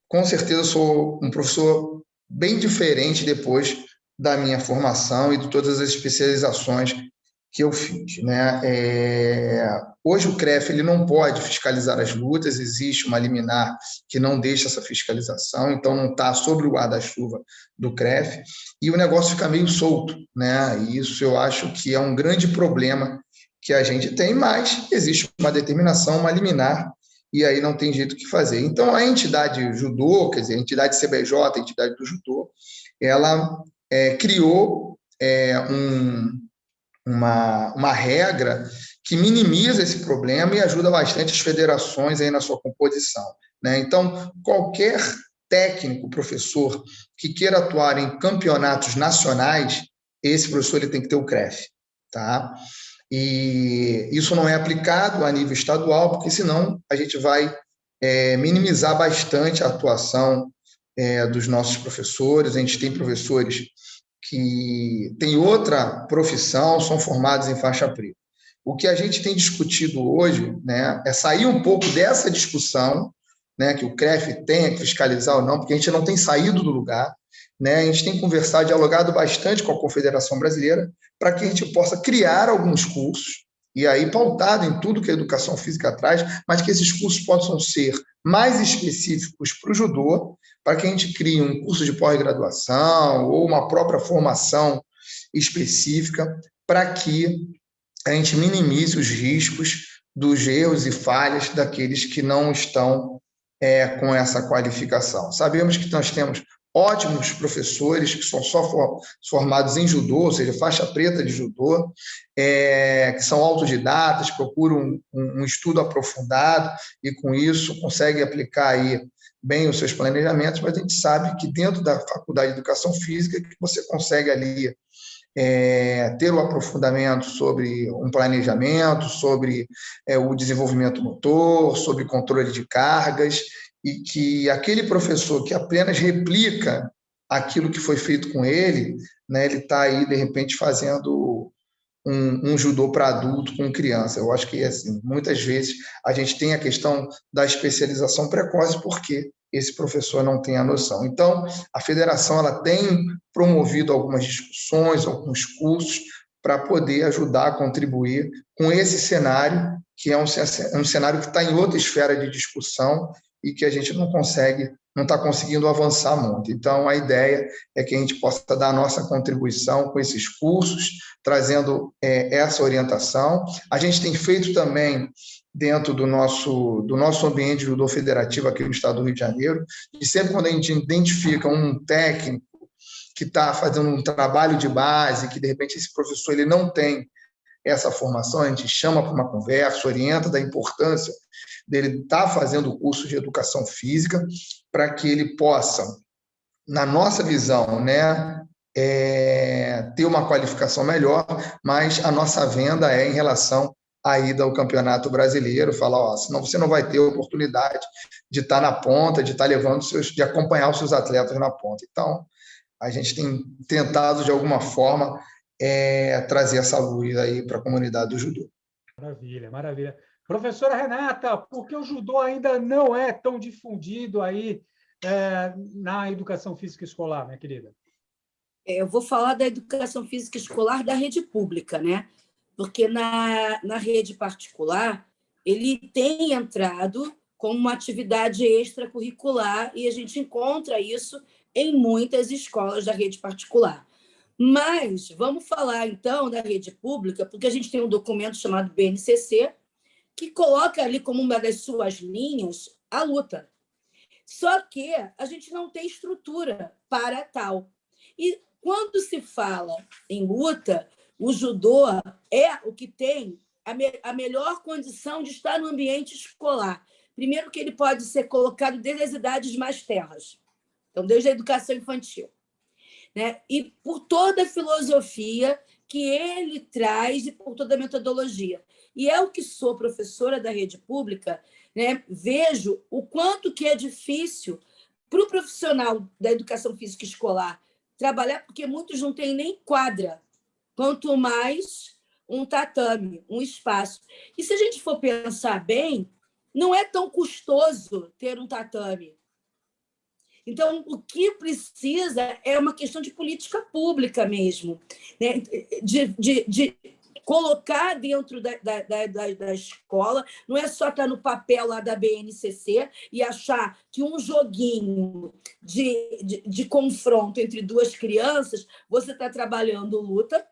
S4: com certeza, sou um professor bem diferente depois da minha formação e de todas as especializações que eu fiz, né? Hoje o CREF ele não pode fiscalizar as lutas, existe uma liminar que não deixa essa fiscalização, então não está sobre o guarda-chuva do CREF, e o negócio fica meio solto, né? E isso eu acho que é um grande problema que a gente tem, mas existe uma determinação, uma liminar, e aí não tem jeito que fazer. Então, a entidade judô, quer dizer, a entidade CBJ, a entidade do judô, ela criou uma regra que minimiza esse problema e ajuda bastante as federações aí na sua composição, né? Então, qualquer técnico, professor, que queira atuar em campeonatos nacionais, esse professor ele tem que ter o CREF, tá? E isso não é aplicado a nível estadual, porque senão a gente vai minimizar bastante a atuação dos nossos professores. A gente tem professores que têm outra profissão, são formados em faixa preta. O que a gente tem discutido hoje, né, é sair um pouco dessa discussão, né, que o CREF tenha que fiscalizar ou não, porque a gente não tem saído do lugar, né, a gente tem conversado, dialogado bastante com a Confederação Brasileira para que a gente possa criar alguns cursos, e aí pautado em tudo que a educação física traz, mas que esses cursos possam ser mais específicos para o judô, para que a gente crie um curso de pós-graduação ou uma própria formação específica para que a gente minimize os riscos dos erros e falhas daqueles que não estão com essa qualificação. Sabemos que nós temos ótimos professores que são só formados em judô, ou seja, faixa preta de judô, que são autodidatas, procuram um estudo aprofundado e, com isso, conseguem aplicar aí bem os seus planejamentos, mas a gente sabe que dentro da Faculdade de Educação Física que você consegue ali ter o aprofundamento sobre um planejamento, sobre o desenvolvimento motor, sobre controle de cargas, e que aquele professor que apenas replica aquilo que foi feito com ele, né, ele está aí, de repente, fazendo um judô para adulto com criança. Eu acho que, assim, muitas vezes a gente tem a questão da especialização precoce porque esse professor não tem a noção. Então, a federação ela tem promovido algumas discussões, alguns cursos para poder ajudar a contribuir com esse cenário, que é um cenário que está em outra esfera de discussão e que a gente não está conseguindo avançar muito. Então, a ideia é que a gente possa dar a nossa contribuição com esses cursos, trazendo essa orientação. A gente tem feito também, dentro do nosso ambiente de judô federativo aqui no estado do Rio de Janeiro, e sempre quando a gente identifica um técnico que está fazendo um trabalho de base, que, de repente, esse professor ele não tem essa formação, a gente chama para uma conversa, orienta da importância dele estar fazendo o curso de educação física para que ele possa, na nossa visão, né, ter uma qualificação melhor, mas a nossa venda é em relação a ida ao Campeonato Brasileiro, falar, ó, senão você não vai ter oportunidade de estar na ponta, de estar levando de acompanhar os seus atletas na ponta. Então, a gente tem tentado, de alguma forma, trazer essa luz aí para a comunidade do judô.
S1: Maravilha, maravilha. Professora Renata, por que o judô ainda não é tão difundido aí na educação física escolar, minha querida?
S3: Eu vou falar da educação física escolar da rede pública, né? Porque na rede particular, ele tem entrado como uma atividade extracurricular e a gente encontra isso em muitas escolas da rede particular. Mas vamos falar, então, da rede pública, porque a gente tem um documento chamado BNCC, que coloca ali como uma das suas linhas a luta. Só que a gente não tem estrutura para tal. E quando se fala em luta, o judô é o que tem a melhor condição de estar no ambiente escolar. Primeiro que ele pode ser colocado desde as idades mais tenras, então desde a educação infantil, né? E por toda a filosofia que ele traz e por toda a metodologia. E eu que sou professora da rede pública, né, vejo o quanto que é difícil para o profissional da educação física escolar trabalhar, porque muitos não têm nem quadra, quanto mais um tatame, um espaço. E se a gente for pensar bem, não é tão custoso ter um tatame. Então, o que precisa é uma questão de política pública mesmo, né? de colocar dentro da escola, não é só estar no papel lá da BNCC e achar que um joguinho de confronto entre duas crianças, você está trabalhando luta,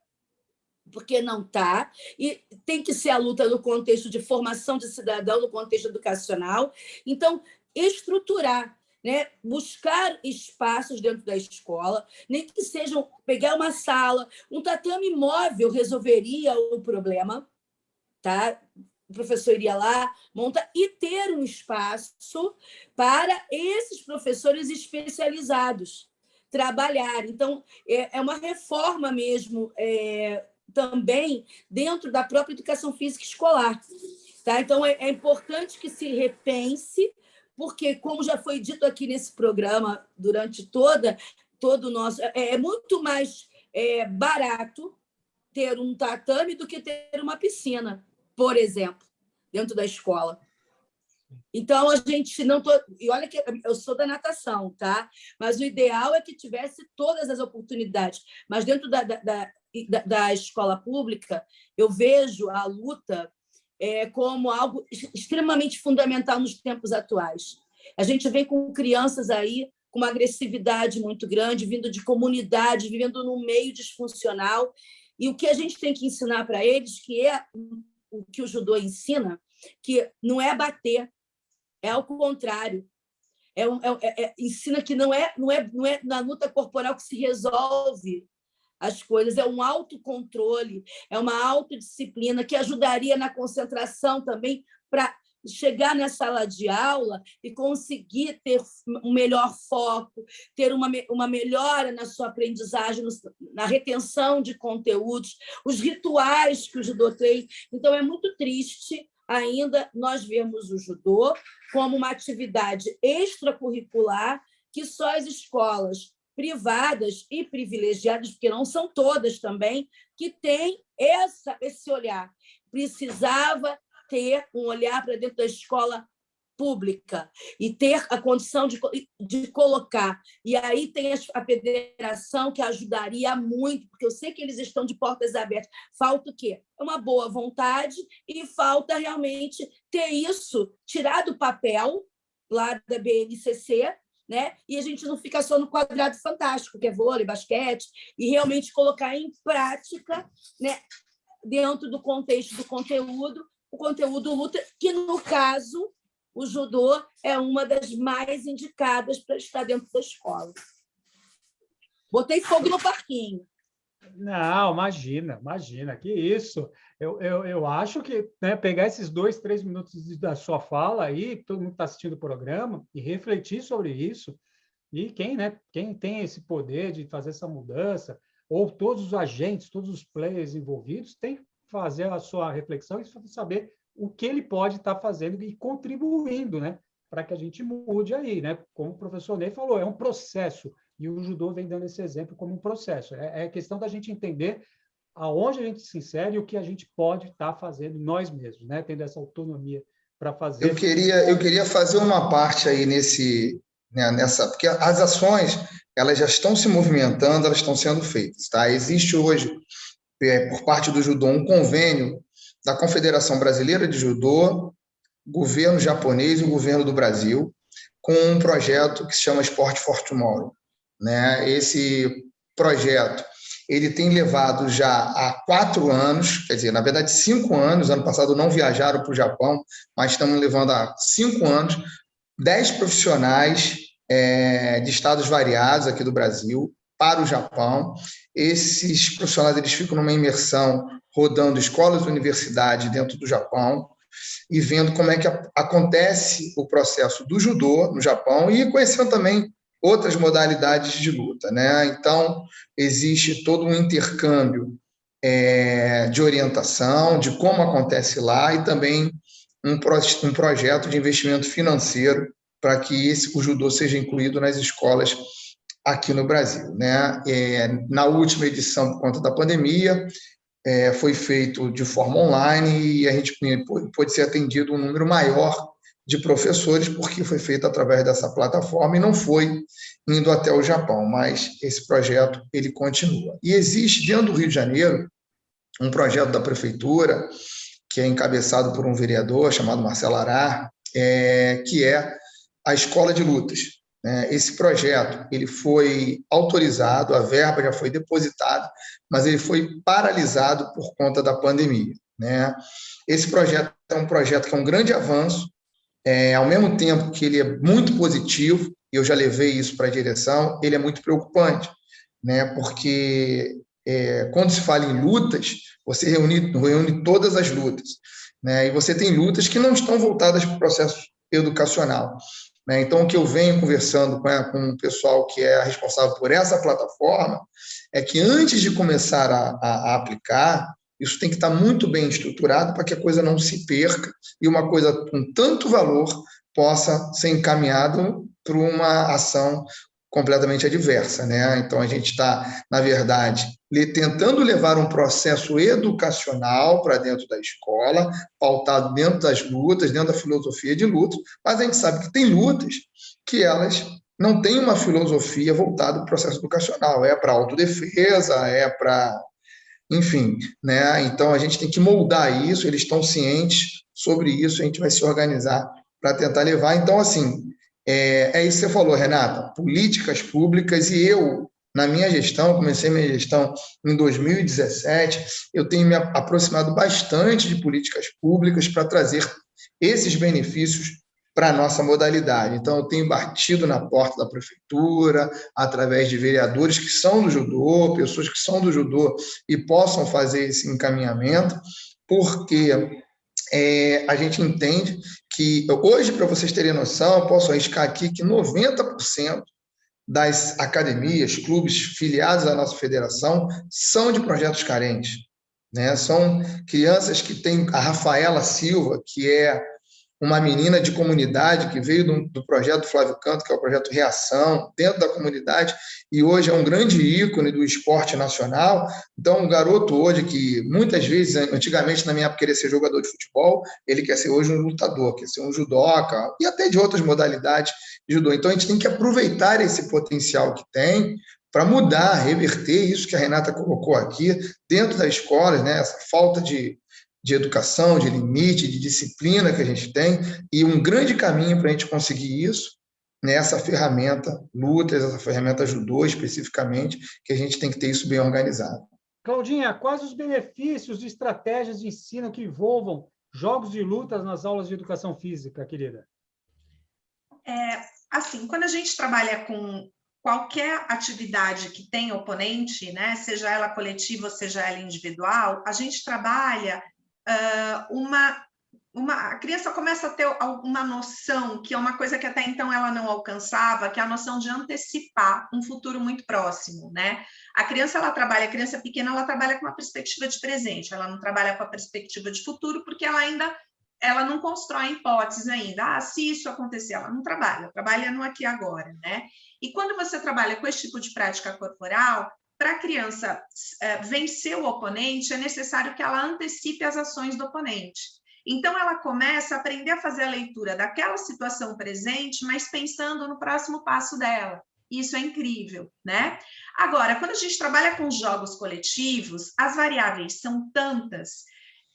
S3: porque não está, e tem que ser a luta no contexto de formação de cidadão, no contexto educacional. Então, estruturar, né? Buscar espaços dentro da escola, nem que sejam pegar uma sala, um tatame móvel resolveria o problema, tá? O professor iria lá, monta e ter um espaço para esses professores especializados trabalhar. Então, é uma reforma mesmo, também dentro da própria educação física escolar. Tá? Então, é importante que se repense, porque, como já foi dito aqui nesse programa durante todo o nosso... É muito mais barato ter um tatame do que ter uma piscina, por exemplo, dentro da escola. Então, a gente não... E olha que eu sou da natação, tá? Mas o ideal é que tivesse todas as oportunidades. Mas dentro da escola pública, eu vejo a luta como algo extremamente fundamental nos tempos atuais. A gente vem com crianças aí com uma agressividade muito grande, vindo de comunidades, vivendo num meio disfuncional, e o que a gente tem que ensinar para eles, que é o que o judô ensina, que não é bater, é ao contrário. Ensina que não é na luta corporal que se resolve as coisas, é um autocontrole, é uma autodisciplina que ajudaria na concentração também para chegar na sala de aula e conseguir ter um melhor foco, ter uma melhora na sua aprendizagem, na retenção de conteúdos, os rituais que o judô tem. Então, é muito triste ainda nós vemos o judô como uma atividade extracurricular que só as escolas privadas e privilegiadas, porque não são todas também, que têm esse olhar. Precisava ter um olhar para dentro da escola pública e ter a condição de colocar. E aí tem a federação, que ajudaria muito, porque eu sei que eles estão de portas abertas. Falta o quê? Uma boa vontade e falta realmente ter isso, tirar do papel lá da BNCC, né? E a gente não fica só no quadrado fantástico, que é vôlei, basquete, e realmente colocar em prática, né, dentro do contexto do conteúdo, o conteúdo luta, que, no caso, o judô é uma das mais indicadas para estar dentro da escola. Botei fogo no parquinho.
S1: Não, imagina, que isso. Eu acho que, né, pegar esses 2, 3 minutos da sua fala aí, todo mundo está assistindo o programa, e refletir sobre isso, e quem tem esse poder de fazer essa mudança, ou todos os agentes, todos os players envolvidos, tem que fazer a sua reflexão e saber o que ele pode estar fazendo e contribuindo, né, para que a gente mude aí, né? Como o professor Ney falou, é um processo, e o judô vem dando esse exemplo como um processo. É questão da gente entender aonde a gente se insere e o que a gente pode estar fazendo nós mesmos, né? Tendo essa autonomia para fazer.
S4: Eu queria fazer uma parte aí nessa, porque as ações elas já estão se movimentando, elas estão sendo feitas, tá? Existe hoje, por parte do judô, um convênio da Confederação Brasileira de Judô, governo japonês e o governo do Brasil, com um projeto que se chama Sport for Tomorrow, né? Esse projeto ele tem levado já há 4 anos, quer dizer, na verdade 5 anos, ano passado não viajaram para o Japão, mas estamos levando há 5 anos, 10 profissionais de estados variados aqui do Brasil para o Japão. Esses profissionais eles ficam numa imersão rodando escolas e universidades dentro do Japão e vendo como é que acontece o processo do judô no Japão e conhecendo também outras modalidades de luta, né? Então, existe todo um intercâmbio de orientação, de como acontece lá e também um projeto de investimento financeiro para que o judô seja incluído nas escolas aqui no Brasil, né? Na última edição, por conta da pandemia, foi feito de forma online e a gente pôde ser atendido um número maior de professores, porque foi feito através dessa plataforma e não foi indo até o Japão, mas esse projeto ele continua. E existe dentro do Rio de Janeiro um projeto da prefeitura que é encabeçado por um vereador chamado Marcelo Arar, que é a Escola de Lutas. Esse projeto ele foi autorizado, a verba já foi depositada, mas ele foi paralisado por conta da pandemia, né? Esse projeto é um projeto que é um grande avanço, ao mesmo tempo que ele é muito positivo, eu já levei isso para a direção, ele é muito preocupante, né? Porque quando se fala em lutas, você reúne todas as lutas, né? E você tem lutas que não estão voltadas para o processo educacional, né? Então, o que eu venho conversando com o pessoal que é responsável por essa plataforma é que antes de começar a aplicar, isso tem que estar muito bem estruturado para que a coisa não se perca e uma coisa com tanto valor possa ser encaminhado para uma ação completamente adversa, né? Então, a gente está, na verdade, tentando levar um processo educacional para dentro da escola, pautado dentro das lutas, dentro da filosofia de luta, mas a gente sabe que tem lutas que elas não têm uma filosofia voltada para o processo educacional, é para autodefesa, é para... Enfim, né? Então, a gente tem que moldar isso, eles estão cientes sobre isso, a gente vai se organizar para tentar levar. Então, assim, isso que você falou, Renata, políticas públicas, e eu, na minha gestão, comecei minha gestão em 2017, eu tenho me aproximado bastante de políticas públicas para trazer esses benefícios para a nossa modalidade. Então, eu tenho batido na porta da prefeitura, através de vereadores que são do judô, pessoas que são do judô e possam fazer esse encaminhamento, porque a gente entende que, hoje, para vocês terem noção, eu posso arriscar aqui que 90% das academias, clubes filiados à nossa federação são de projetos carentes, né? São crianças que têm a Rafaela Silva, que é uma menina de comunidade que veio do projeto Flávio Canto, que é o projeto Reação, dentro da comunidade, e hoje é um grande ícone do esporte nacional. Então, um garoto hoje que, muitas vezes, antigamente, na minha época, queria ser jogador de futebol, ele quer ser hoje um lutador, quer ser um judoca, e até de outras modalidades de judô. Então, a gente tem que aproveitar esse potencial que tem para mudar, reverter isso que a Renata colocou aqui, dentro das escolas, né? Essa falta de educação, de limite, de disciplina que a gente tem, e um grande caminho para a gente conseguir isso, nessa ferramenta lutas, essa ferramenta judô especificamente, que a gente tem que ter isso bem organizado.
S1: Claudinha, quais os benefícios de estratégias de ensino que envolvam jogos de lutas nas aulas de educação física, querida?
S2: Assim, quando a gente trabalha com qualquer atividade que tenha oponente, né, seja ela coletiva ou seja ela individual, a gente trabalha a criança começa a ter uma noção, que é uma coisa que até então ela não alcançava, que é a noção de antecipar um futuro muito próximo, né? A criança pequena, ela trabalha com uma perspectiva de presente, ela não trabalha com a perspectiva de futuro, porque ela não constrói hipóteses ainda. Se isso acontecer, ela não trabalha no aqui e agora, né? E quando você trabalha com esse tipo de prática corporal, para a criança vencer o oponente, é necessário que ela antecipe as ações do oponente. Então, ela começa a aprender a fazer a leitura daquela situação presente, mas pensando no próximo passo dela. Isso é incrível, né? Agora, quando a gente trabalha com jogos coletivos, as variáveis são tantas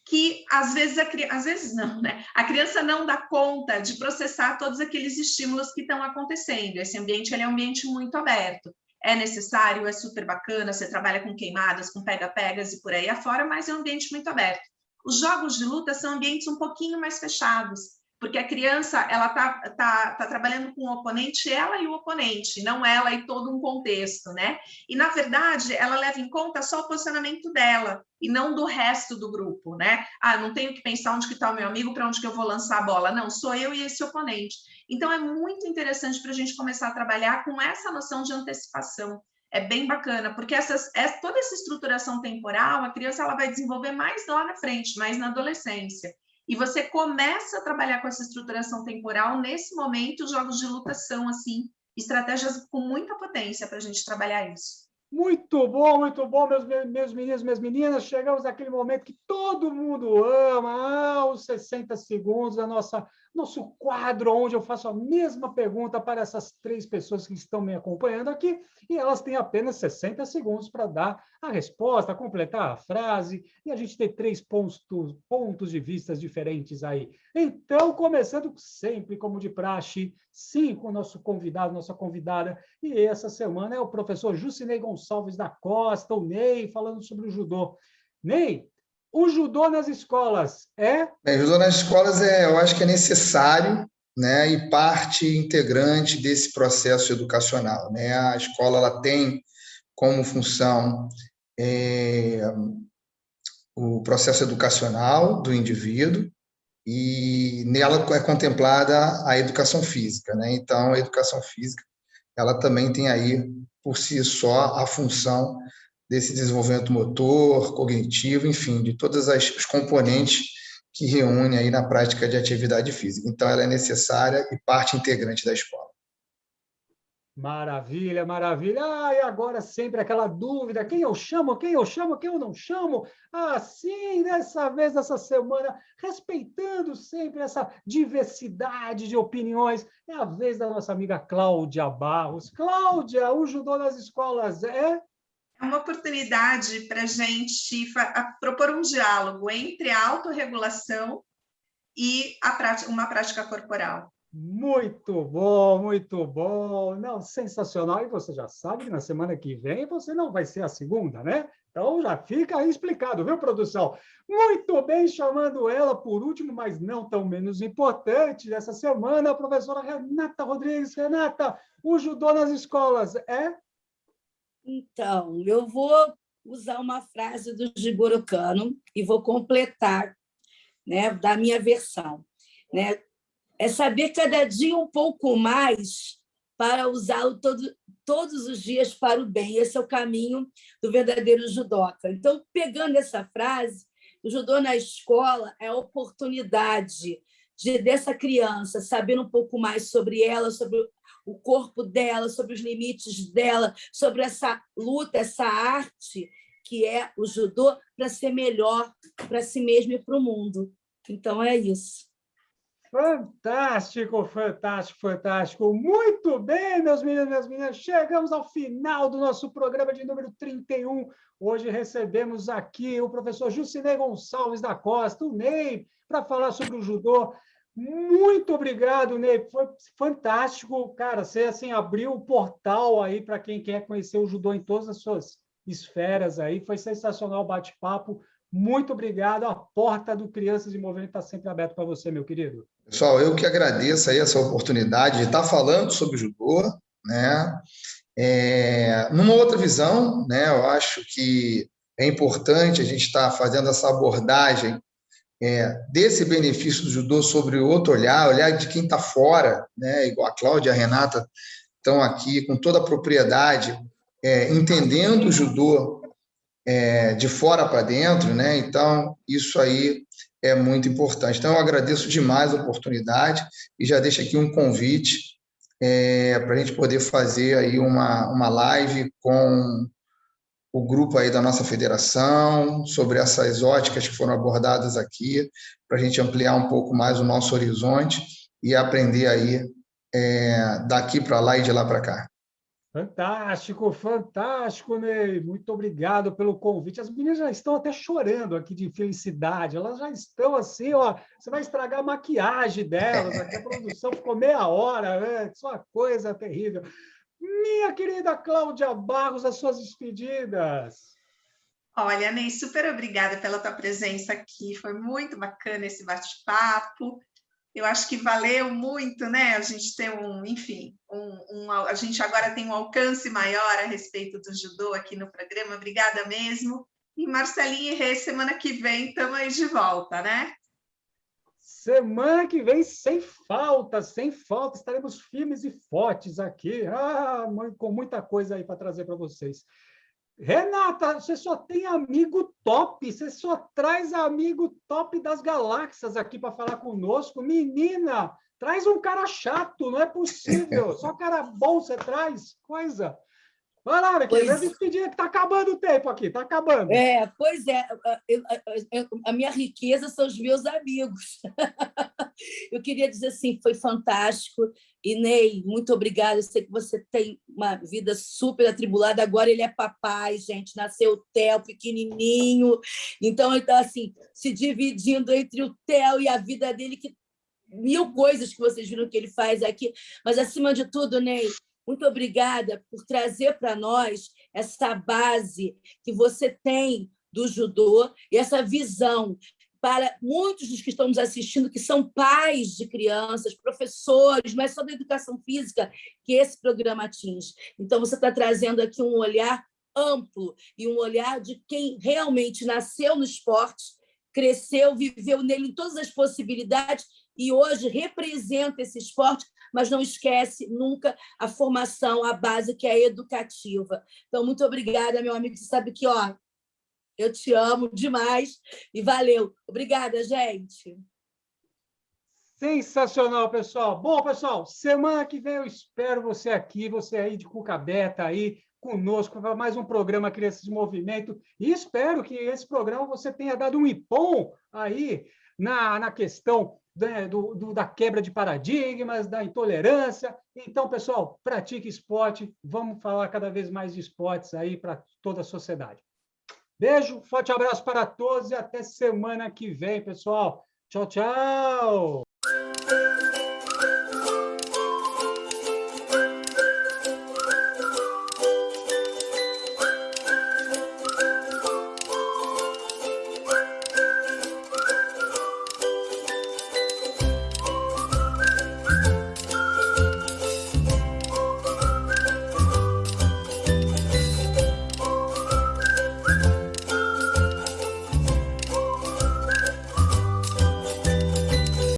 S2: que, às vezes não, né? A criança não dá conta de processar todos aqueles estímulos que estão acontecendo. Esse ambiente, ele é um ambiente muito aberto. É necessário, é super bacana, você trabalha com queimadas, com pega-pegas e por aí afora, mas é um ambiente muito aberto. Os jogos de luta são ambientes um pouquinho mais fechados, porque a criança ela tá trabalhando com o oponente, ela e o oponente, não ela e todo um contexto, né? E, na verdade, ela leva em conta só o posicionamento dela e não do resto do grupo, né? Não tenho que pensar onde que está o meu amigo, para onde que eu vou lançar a bola. Não, sou eu e esse oponente. Então, é muito interessante para a gente começar a trabalhar com essa noção de antecipação. É bem bacana, porque toda essa estruturação temporal, a criança ela vai desenvolver mais lá na frente, mais na adolescência. E você começa a trabalhar com essa estruturação temporal, nesse momento, os jogos de luta são, assim, estratégias com muita potência para a gente trabalhar isso.
S1: Muito bom, meus meninos, minhas meninas. Chegamos naquele momento que todo mundo ama, os 60 segundos, nosso quadro, onde eu faço a mesma pergunta para essas 3 pessoas que estão me acompanhando aqui, e elas têm apenas 60 segundos para dar a resposta, completar a frase, e a gente tem 3 pontos de vista diferentes aí. Então, começando sempre, como de praxe, sim, com o nosso convidado, nossa convidada, e essa semana é o professor Jusinei Gonçalves da Costa, o Ney, falando sobre o judô. Ney, o judô nas escolas
S4: O judô nas escolas, eu acho que é necessário, né, e parte integrante desse processo educacional, né? A escola ela tem como função o processo educacional do indivíduo, e nela é contemplada a educação física, né? Então, a educação física ela também tem aí, por si só, a função desse desenvolvimento motor, cognitivo, enfim, de todos os componentes que reúne aí na prática de atividade física. Então, ela é necessária e parte integrante da escola.
S1: Maravilha, maravilha. E agora sempre aquela dúvida, quem eu chamo, quem eu não chamo? Sim, dessa vez, dessa semana, respeitando sempre essa diversidade de opiniões, é a vez da nossa amiga Cláudia Barros. Cláudia, o judô nas escolas
S2: É uma oportunidade para a gente propor um diálogo entre a autorregulação e uma prática corporal.
S1: Muito bom, muito bom. Não, sensacional. E você já sabe que na semana que vem você não vai ser a segunda, né? Então já fica aí explicado, viu, produção? Muito bem, chamando ela por último, mas não tão menos importante, dessa semana, a professora Renata Rodrigues. Renata, o judô nas escolas
S3: Então, eu vou usar uma frase do Jigoro Kano e vou completar, né, da minha versão, né? É saber cada dia um pouco mais para usá-lo todos os dias para o bem. Esse é o caminho do verdadeiro judoca. Então, pegando essa frase, o judô na escola é a oportunidade dessa criança saber um pouco mais sobre ela, sobre o corpo dela, sobre os limites dela, sobre essa luta, essa arte que é o judô, para ser melhor para si mesmo e para o mundo. Então, é isso.
S1: Fantástico, fantástico, fantástico. Muito bem, meus meninos e minhas meninas. Chegamos ao final do nosso programa de número 31. Hoje recebemos aqui o professor Jusinei Gonçalves da Costa, o Ney, para falar sobre o judô. Muito obrigado, Ney. Foi fantástico. Cara, você assim, abriu o portal aí para quem quer conhecer o judô em todas as suas esferas aí. Foi sensacional o bate-papo. Muito obrigado. A porta do Crianças em Movimento está sempre aberta para você, meu querido.
S4: Pessoal, eu que agradeço aí essa oportunidade de estar falando sobre judô, né? Numa outra visão, né? Eu acho que é importante a gente estar fazendo essa abordagem desse benefício do judô sobre outro olhar de quem está fora, né? Igual a Cláudia e a Renata estão aqui com toda a propriedade, entendendo o judô de fora para dentro, né? Então, isso aí é muito importante. Então, eu agradeço demais a oportunidade e já deixo aqui um convite para a gente poder fazer aí uma live com o grupo aí da nossa federação, sobre essas óticas que foram abordadas aqui, para a gente ampliar um pouco mais o nosso horizonte e aprender aí daqui para lá e de lá para cá.
S1: Fantástico, fantástico, Ney. Muito obrigado pelo convite. As meninas já estão até chorando aqui de felicidade. Elas já estão assim, ó. Você vai estragar a maquiagem delas. Aqui a produção ficou meia hora, né? Isso é uma coisa terrível. Minha querida Cláudia Barros, as suas despedidas.
S2: Olha, Ney, super obrigada pela tua presença aqui. Foi muito bacana esse bate-papo. Eu acho que valeu muito, né? A gente tem a gente agora tem um alcance maior a respeito do judô aqui no programa. Obrigada mesmo. E Marcelinho e Rê, semana que vem estamos aí de volta, né?
S1: Semana que vem, sem falta, estaremos firmes e fortes aqui. Com muita coisa aí para trazer para vocês. Renata, você só tem amigo top, você só traz amigo top das galáxias aqui para falar conosco. Menina, traz um cara chato, não é possível. Só cara bom você traz, coisa. Vai lá, minha querida, despedir que está acabando o tempo aqui, está acabando.
S3: Pois é, a minha riqueza são os meus amigos. Eu queria dizer assim, foi fantástico. E, Ney, muito obrigada. Eu sei que você tem uma vida super atribulada. Agora ele é papai, gente. Nasceu o Theo, pequenininho. Então, assim, se dividindo entre o Theo e a vida dele, que mil coisas que vocês viram que ele faz aqui. Mas, acima de tudo, Ney, muito obrigada por trazer para nós essa base que você tem do judô e essa visão para muitos dos que estão nos assistindo, que são pais de crianças, professores, não é só da educação física que esse programa atinge. Então, você está trazendo aqui um olhar amplo e um olhar de quem realmente nasceu no esporte, cresceu, viveu nele em todas as possibilidades e hoje representa esse esporte, mas não esquece nunca a formação, a base que é educativa. Então, muito obrigada, meu amigo. Você sabe que eu te amo demais e valeu. Obrigada, gente.
S1: Sensacional, pessoal. Bom, pessoal, semana que vem eu espero você aqui, você aí de cuca aberta aí conosco para mais um programa Crianças de Movimento e espero que esse programa você tenha dado um ipom aí na questão da quebra de paradigmas, da intolerância. Então, pessoal, pratique esporte, vamos falar cada vez mais de esportes aí para toda a sociedade. Beijo, forte abraço para todos e até semana que vem, pessoal. Tchau, tchau!